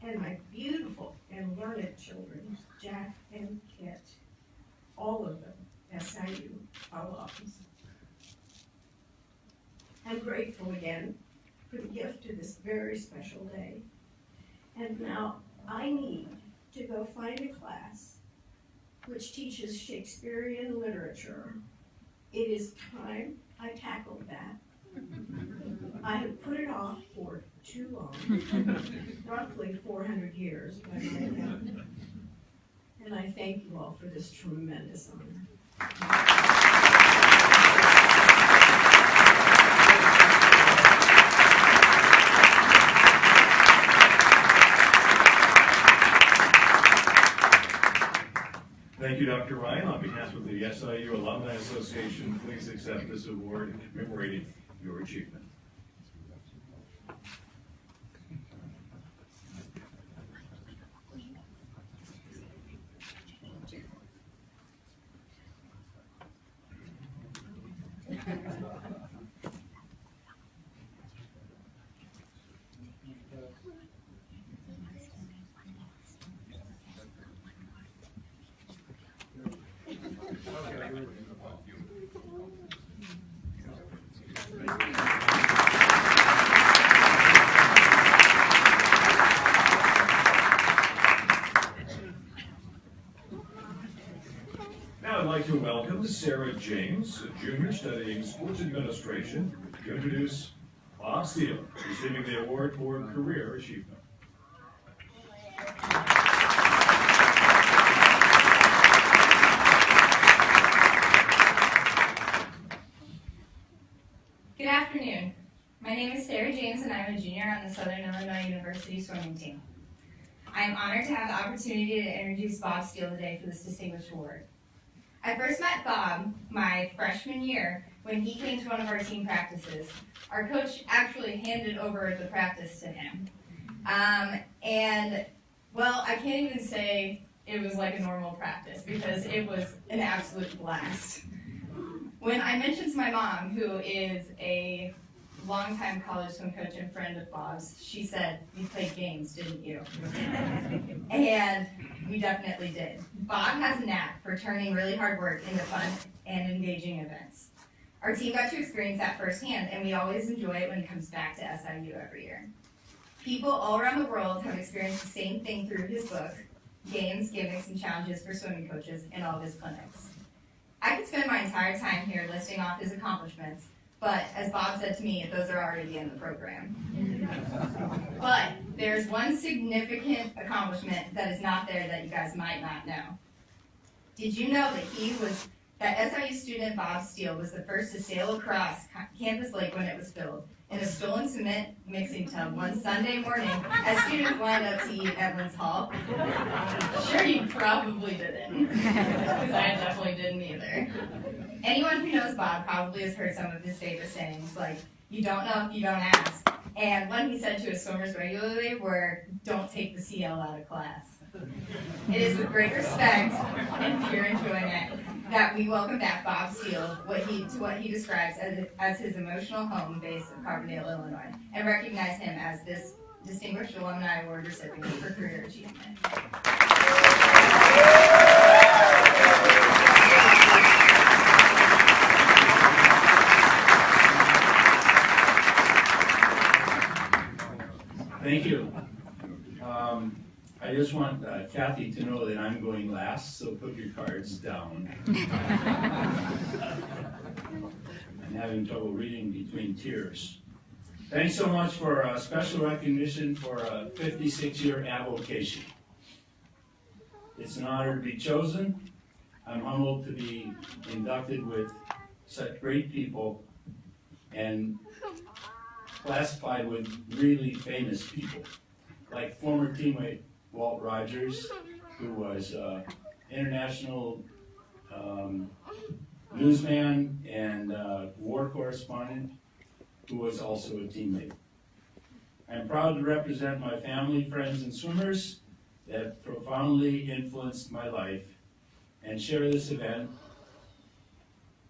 and my beautiful and learned children, Jack and Kit, all of them SIU alums. I'm grateful again for the gift of this very special day. And now I need to go find a class which teaches Shakespearean literature. It is time I tackled that. I have put it off for too long, roughly 400 years by my count. And I thank you all for this tremendous honor. Thank you, Dr. Ryan. On behalf of the SIU Alumni Association, please accept this award commemorating your achievement. James, a junior studying sports administration, to introduce Bob Steele, receiving the award for career achievement. Good afternoon. My name is Sarah James and I'm a junior on the Southern Illinois University swimming team. I am honored to have the opportunity to introduce Bob Steele today for this distinguished award. I first met Bob my freshman year when he came to one of our team practices. Our coach actually handed over the practice to him. Well, I can't even say it was like a normal practice because it was an absolute blast. When I mentioned to my mom, who is a longtime college swim coach and friend of Bob's, she said, "You played games, didn't you?" And we definitely did. Bob has a knack for turning really hard work into fun and engaging events. Our team got to experience that firsthand, and we always enjoy it when he comes back to SIU every year. People all around the world have experienced the same thing through his book, Games, Gimmicks, and Challenges for Swimming Coaches, and all of his clinics. I could spend my entire time here listing off his accomplishments, but as Bob said to me, those are already in the program. But there's one significant accomplishment that is not there that you guys might not know. Did you know that SIU student Bob Steele was the first to sail across Campus Lake when it was filled in a stolen cement mixing tub one Sunday morning as students lined up to eat at Lynn's Hall? Sure, you probably didn't, because I definitely didn't either. Anyone who knows Bob probably has heard some of his favorite sayings, like, "You don't know if you don't ask," and one he said to his swimmers regularly were, "Don't take the CL out of class." It is with great respect and pure enjoyment that we welcome back Bob Steele to what he describes as his emotional home base of Carbondale, Illinois, and recognize him as this Distinguished Alumni Award recipient for career achievement. Thank you. I just want Kathy to know that I'm going last, so put your cards down. I'm having trouble reading between tears. Thanks so much for a special recognition for a 56-year avocation. It's an honor to be chosen. I'm humbled to be inducted with such great people and classified with really famous people, like former teammate Walt Rogers, who was international newsman and war correspondent, who was also a teammate. I'm proud to represent my family, friends, and swimmers that profoundly influenced my life and share this event.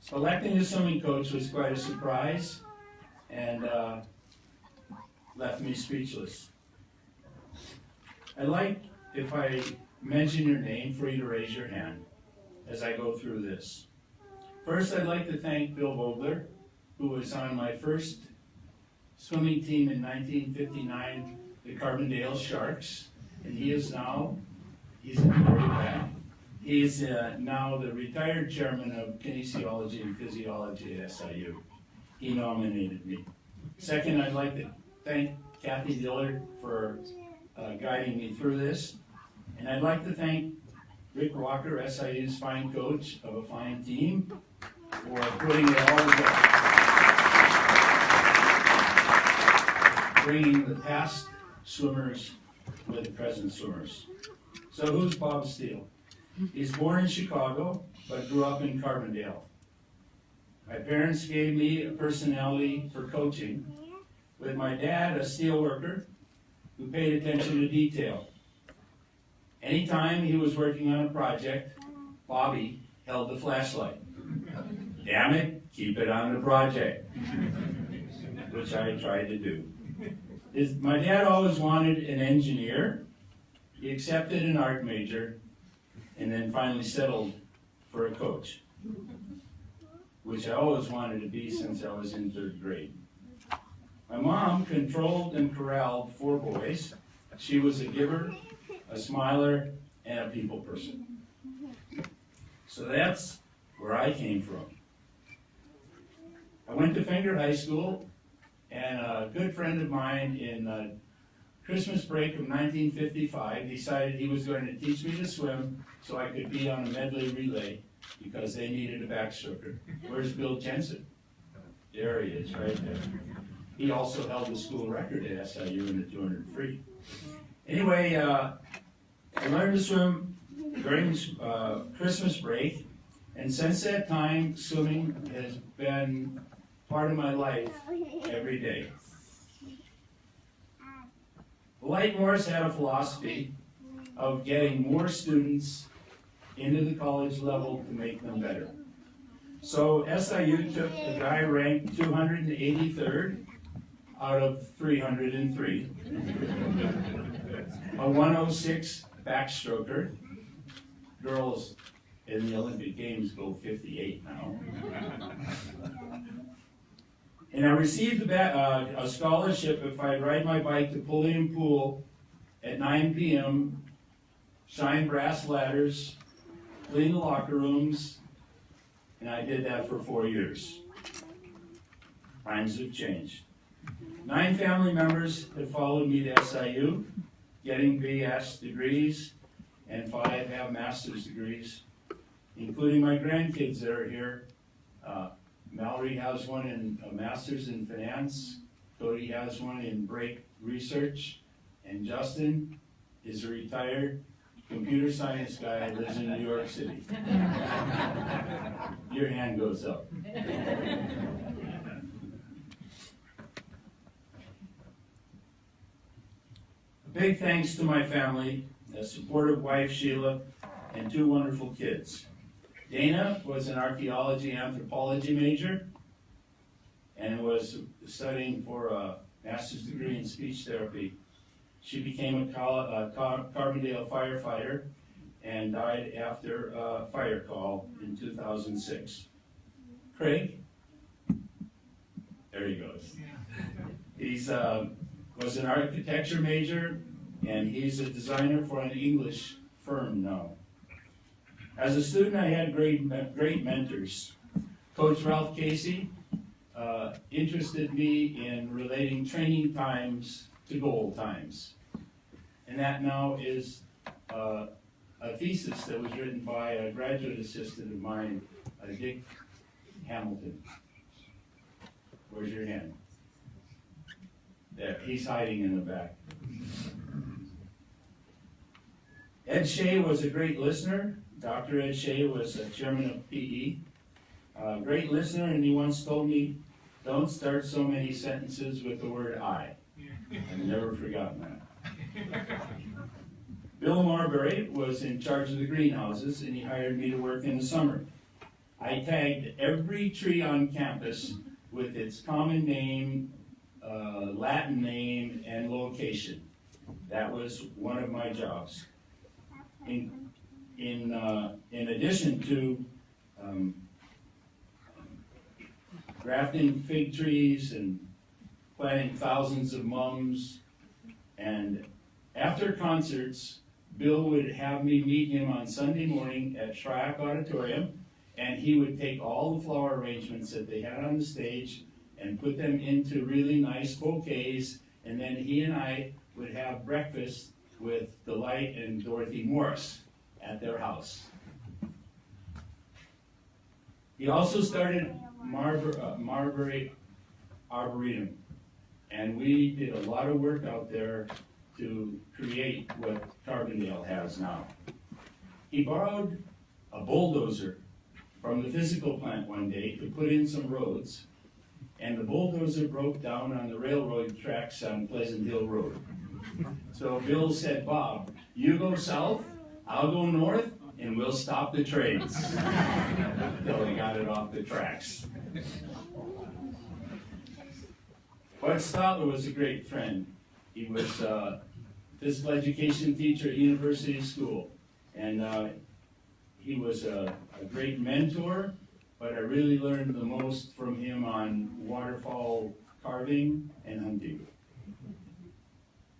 Selecting a swimming coach was quite a surprise and left me speechless. I'd like, if I mention your name, for you to raise your hand as I go through this. First, I'd like to thank Bill Vogler, who was on my first swimming team in 1959, the Carbondale Sharks, and he's now the retired chairman of kinesiology and physiology at SIU. He nominated me. Second, I'd like to thank Kathy Dillard for guiding me through this. And I'd like to thank Rick Walker, SIU's fine coach of a fine team, for putting it all together. Bringing the past swimmers with the present swimmers. So who's Bob Steele? He's born in Chicago, but grew up in Carbondale. My parents gave me a personality for coaching, with my dad, a steel worker, who paid attention to detail. Anytime he was working on a project, Bobby held the flashlight. Damn it, keep it on the project, which I tried to do. My dad always wanted an engineer. He accepted an art major, and then finally settled for a coach, which I always wanted to be since I was in 3rd grade. My mom controlled and corralled 4 boys. She was a giver, a smiler, and a people person. So that's where I came from. I went to Finger High School, and a good friend of mine in Christmas break of 1955 decided he was going to teach me to swim so I could be on a medley relay because they needed a backstroker. Where's Bill Jensen? There he is, right there. He also held the school record at SIU in the 200 free. Anyway, I learned to swim during Christmas break, and since that time, swimming has been part of my life every day. Light Morris had a philosophy of getting more students into the college level to make them better. So SIU took a guy ranked 283rd out of 303, a 106 backstroker. Girls in the Olympic Games go 58 now. And I received a scholarship if I'd ride my bike to Pulliam Pool at 9 p.m., shine brass ladders, clean the locker rooms, and I did that for 4 years. Times have changed. 9 family members have followed me to SIU, getting BS degrees, and 5 have master's degrees, including my grandkids that are here. Mallory has one in a master's in finance, Cody has one in brake research, and Justin is a retired computer science guy who lives in New York City. Your hand goes up. A big thanks to my family, a supportive wife, Sheila, and 2 wonderful kids. Dana was an archaeology anthropology major and was studying for a master's degree in speech therapy. She became a Carbondale firefighter and died after a fire call in 2006. Craig, there he goes. He's was an architecture major, and he's a designer for an English firm now. As a student, I had great mentors. Coach Ralph Casey interested me in relating training times to goal times. And that now is a thesis that was written by a graduate assistant of mine, Dick Hamilton. Where's your hand? There, he's hiding in the back. Ed Shea was a great listener. Dr. Ed Shea was chairman of PE. Great listener, and he once told me, don't start so many sentences with the word I. I've never forgotten that. Bill Marbury was in charge of the greenhouses, and he hired me to work in the summer. I tagged every tree on campus with its common name, Latin name, and location. That was one of my jobs. In addition to grafting fig trees and planting thousands of mums, and after concerts, Bill would have me meet him on Sunday morning at Shryock Auditorium, and he would take all the flower arrangements that they had on the stage and put them into really nice bouquets, and then he and I would have breakfast with Delight and Dorothy Morris at their house. He also started Marbury Arboretum, and we did a lot of work out there to create what Carbondale has now. He borrowed a bulldozer from the physical plant one day to put in some roads, and the bulldozer broke down on the railroad tracks on Pleasant Hill Road. So Bill said, Bob, you go south, I'll go north, and we'll stop the trains. Until he got it off the tracks. Bud Stotler was a great friend. He was a physical education teacher at University School. And he was a great mentor, but I really learned the most from him on waterfowl carving and hunting.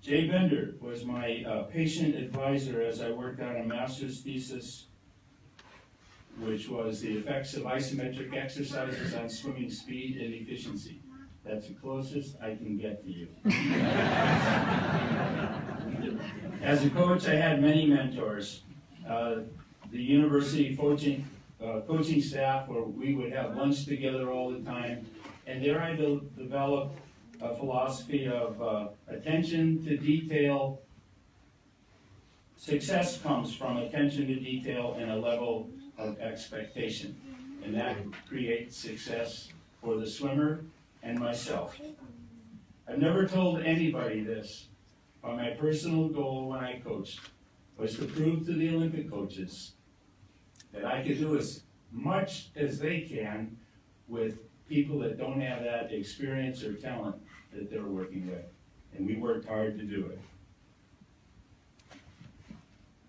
Jay Bender was my patient advisor as I worked on a master's thesis which was the effects of isometric exercises on swimming speed and efficiency. That's the closest I can get to you. As a coach, I had many mentors. The university coaching staff, where we would have lunch together all the time, and there I developed a philosophy of attention to detail. Success comes from attention to detail and a level of expectation, and that creates success for the swimmer and myself. I've never told anybody this, but my personal goal when I coached was to prove to the Olympic coaches that I could do as much as they can with people that don't have that experience or talent that they're working with. And we worked hard to do it.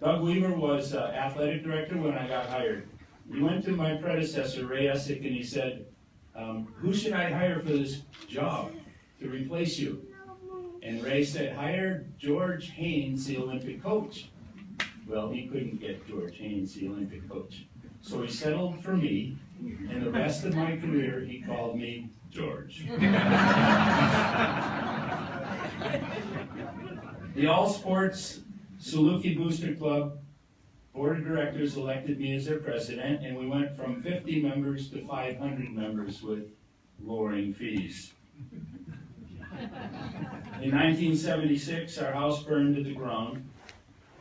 Doug Weaver was athletic director when I got hired. He went to my predecessor, Ray Essick, and he said, who should I hire for this job to replace you? And Ray said, hire George Haynes, the Olympic coach. Well, he couldn't get George Haynes, the Olympic coach. So he settled for me, and the rest of my career he called me George. The All Sports Saluki Booster Club Board of Directors elected me as their president, and we went from 50 members to 500 members with lowering fees. In 1976, our house burned to the ground,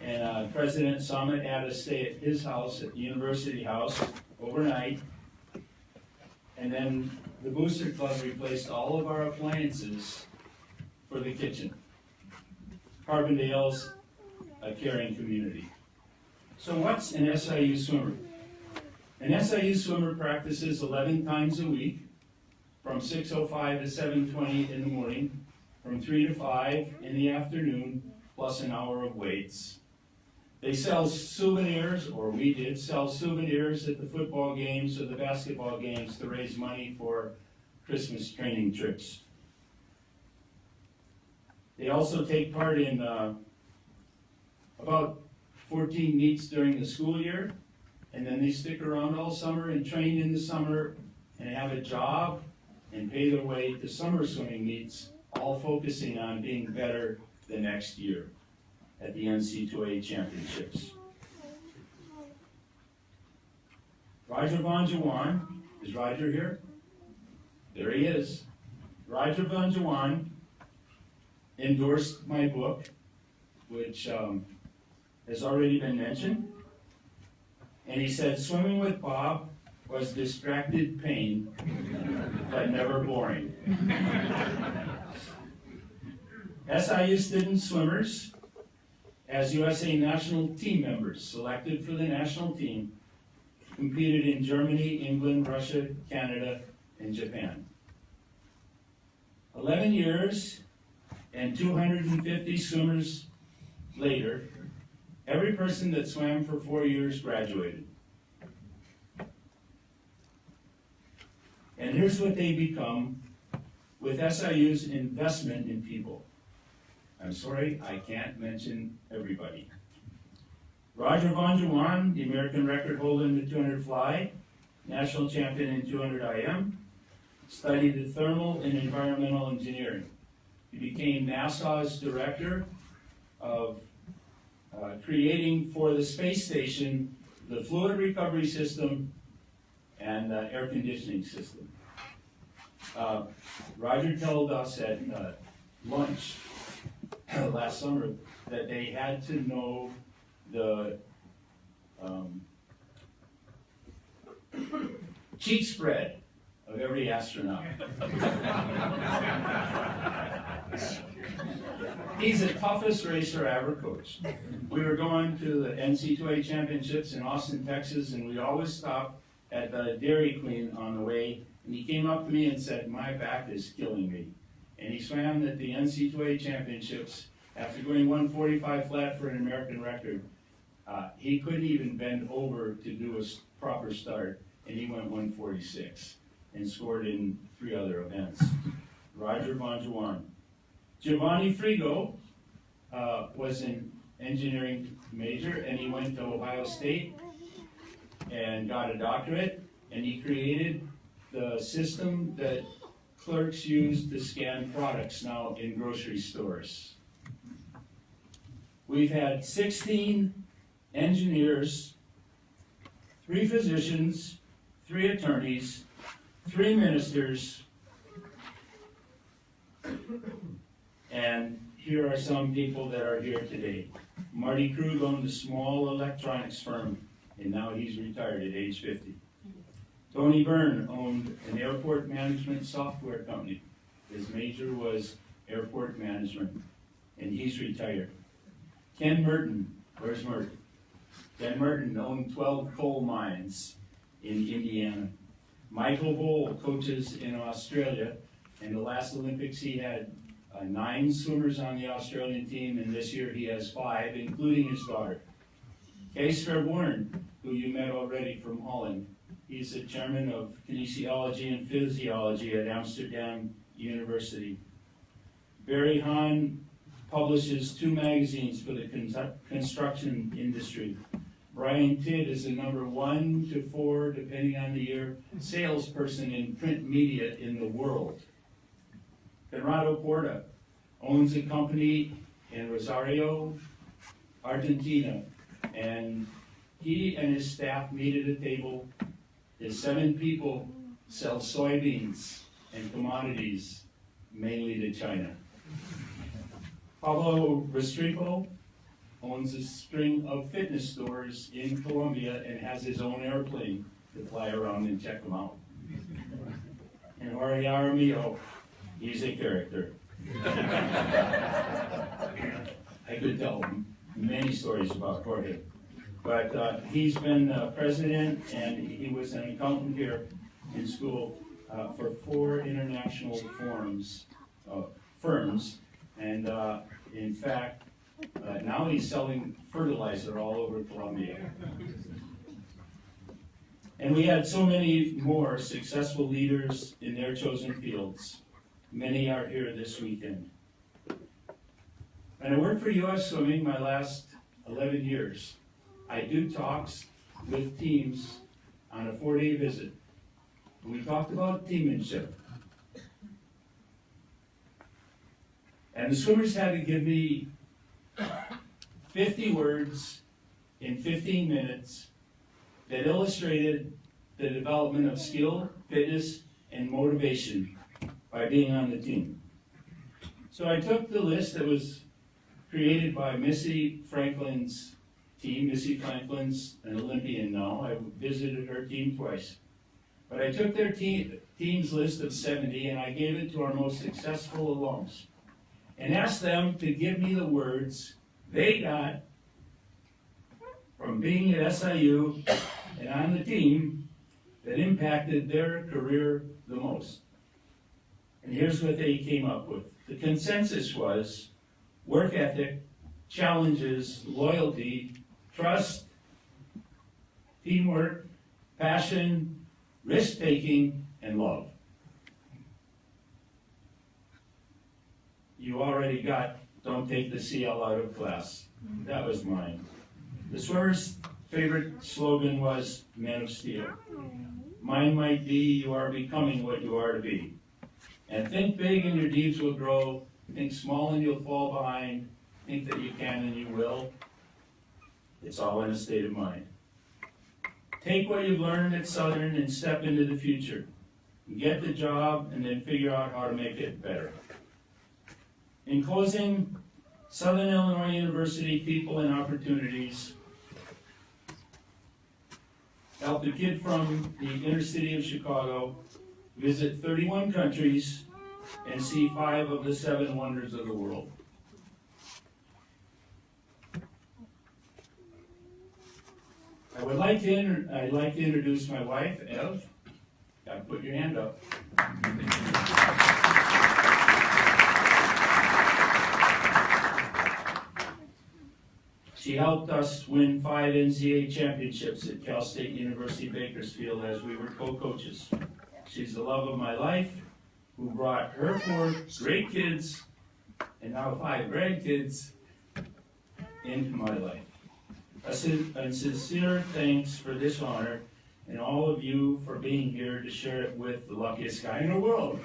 and President Summit had us stay at his house, at the University House, overnight. And then the Booster Club replaced all of our appliances for the kitchen. Carbondale's a caring community. So what's an SIU swimmer? An SIU swimmer practices 11 times a week, from 6:05 to 7:20 in the morning, from 3 to 5 in the afternoon, plus an hour of weights. They sell souvenirs, or we did sell souvenirs at the football games or the basketball games to raise money for Christmas training trips. They also take part in about 14 meets during the school year, and then they stick around all summer and train in the summer and have a job and pay their way to summer swimming meets, all focusing on being better the next year at the NC2A championships. Roger Von Jawan, is Roger here? There he is. Roger Von Jawan endorsed my book, which has already been mentioned. And he said, swimming with Bob was distracted pain, but never boring. SIU student swimmers, as USA national team members, selected for the national team, competed in Germany, England, Russia, Canada, and Japan. 11 years and 250 swimmers later, every person that swam for 4 years graduated. And here's what they become with SIU's investment in people. I'm sorry, I can't mention everybody. Roger Von Jawan, the American record holder in the 200 fly, national champion in 200 IM, studied thermal and environmental engineering. He became NASA's director of creating for the space station the fluid recovery system and the air conditioning system. Roger told us at lunch last summer that they had to know the cheek spread of every astronaut. He's the toughest racer I ever coached. We were going to the NC2A championships in Austin, Texas, and we always stopped at the Dairy Queen on the way, and he came up to me and said, my back is killing me. And he swam at the NC2A championships after going 145 flat for an American record. He couldn't even bend over to do a proper start, and he went 146 and scored in 3 other events. Roger Von Jawan. Giovanni Frigo was an engineering major, and he went to Ohio State. and got a doctorate, and he created the system that clerks use to scan products now in grocery stores. We've had 16 engineers, 3 physicians, 3 attorneys, 3 ministers, and here are some people that are here today. Marty Krug owned a small electronics firm, and now he's retired at age 50. Tony Byrne owned an airport management software company. His major was airport management, and he's retired. Ken Merton, where's Merton? Ken Merton owned 12 coal mines in Indiana. Michael Bowl coaches in Australia, and the last Olympics he had 9 swimmers on the Australian team, and this year he has 5, including his daughter. Kees Verworn, who you met already from Holland, he's the chairman of kinesiology and physiology at Amsterdam University. Barry Hahn publishes 2 magazines for the construction industry. Brian Tidd is the number 1 to 4, depending on the year, salesperson in print media in the world. Conrado Porta owns a company in Rosario, Argentina, and he and his staff meet at a table. His 7 people sell soybeans and commodities, mainly to China. Pablo Restrepo owns a string of fitness stores in Colombia and has his own airplane to fly around and check them out. And Jorge Aramillo, he's a character. I could tell many stories about Jorge. But he's been president, and he was an accountant here in school for 4 international firms. And in fact, now he's selling fertilizer all over Colombia. And we had so many more successful leaders in their chosen fields. Many are here this weekend. And I worked for U.S. Swimming my last 11 years. I do talks with teams on a 4-day visit. We talked about teammanship. And the swimmers had to give me 50 words in 15 minutes that illustrated the development of skill, fitness, and motivation by being on the team. So I took the list that was created by Missy Franklin's team. Missy Franklin's an Olympian now. I visited her team twice. But I took their team's list of 70 and I gave it to our most successful alums and asked them to give me the words they got from being at SIU and on the team that impacted their career the most. And here's what they came up with. The consensus was work ethic, challenges, loyalty, trust, teamwork, passion, risk-taking, and love. You already got don't take the CL out of class. That was mine. The swimmers' favorite slogan was Men of Steel. Mine might be you are becoming what you are to be. And think big and your deeds will grow. Think small and you'll fall behind. Think that you can and you will. It's all in a state of mind. Take what you've learned at Southern and step into the future. Get the job and then figure out how to make it better. In closing, Southern Illinois University People and Opportunities helped a kid from the inner city of Chicago visit 31 countries and see 5 of the 7 wonders of the world. I'd like to introduce my wife, Ev. Gotta put your hand up. She helped us win 5 NCAA championships at Cal State University Bakersfield as we were co-coaches. She's the love of my life, who brought her 4 great kids and now 5 grandkids into my life. and sincere thanks for this honor, and all of you for being here to share it with the luckiest guy in the world.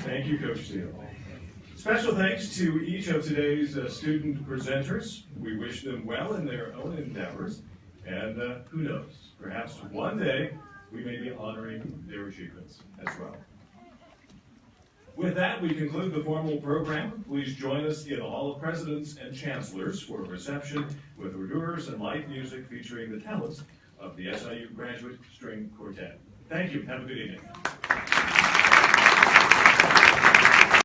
Thank you, Coach Steele. Special thanks to each of today's student presenters. We wish them well in their own endeavors, and who knows, perhaps one day we may be honoring their achievements as well. With that, we conclude the formal program. Please join us in the Hall of Presidents and Chancellors for a reception with hors d'oeuvres and live music featuring the talents of the SIU Graduate String Quartet. Thank you. Have a good evening.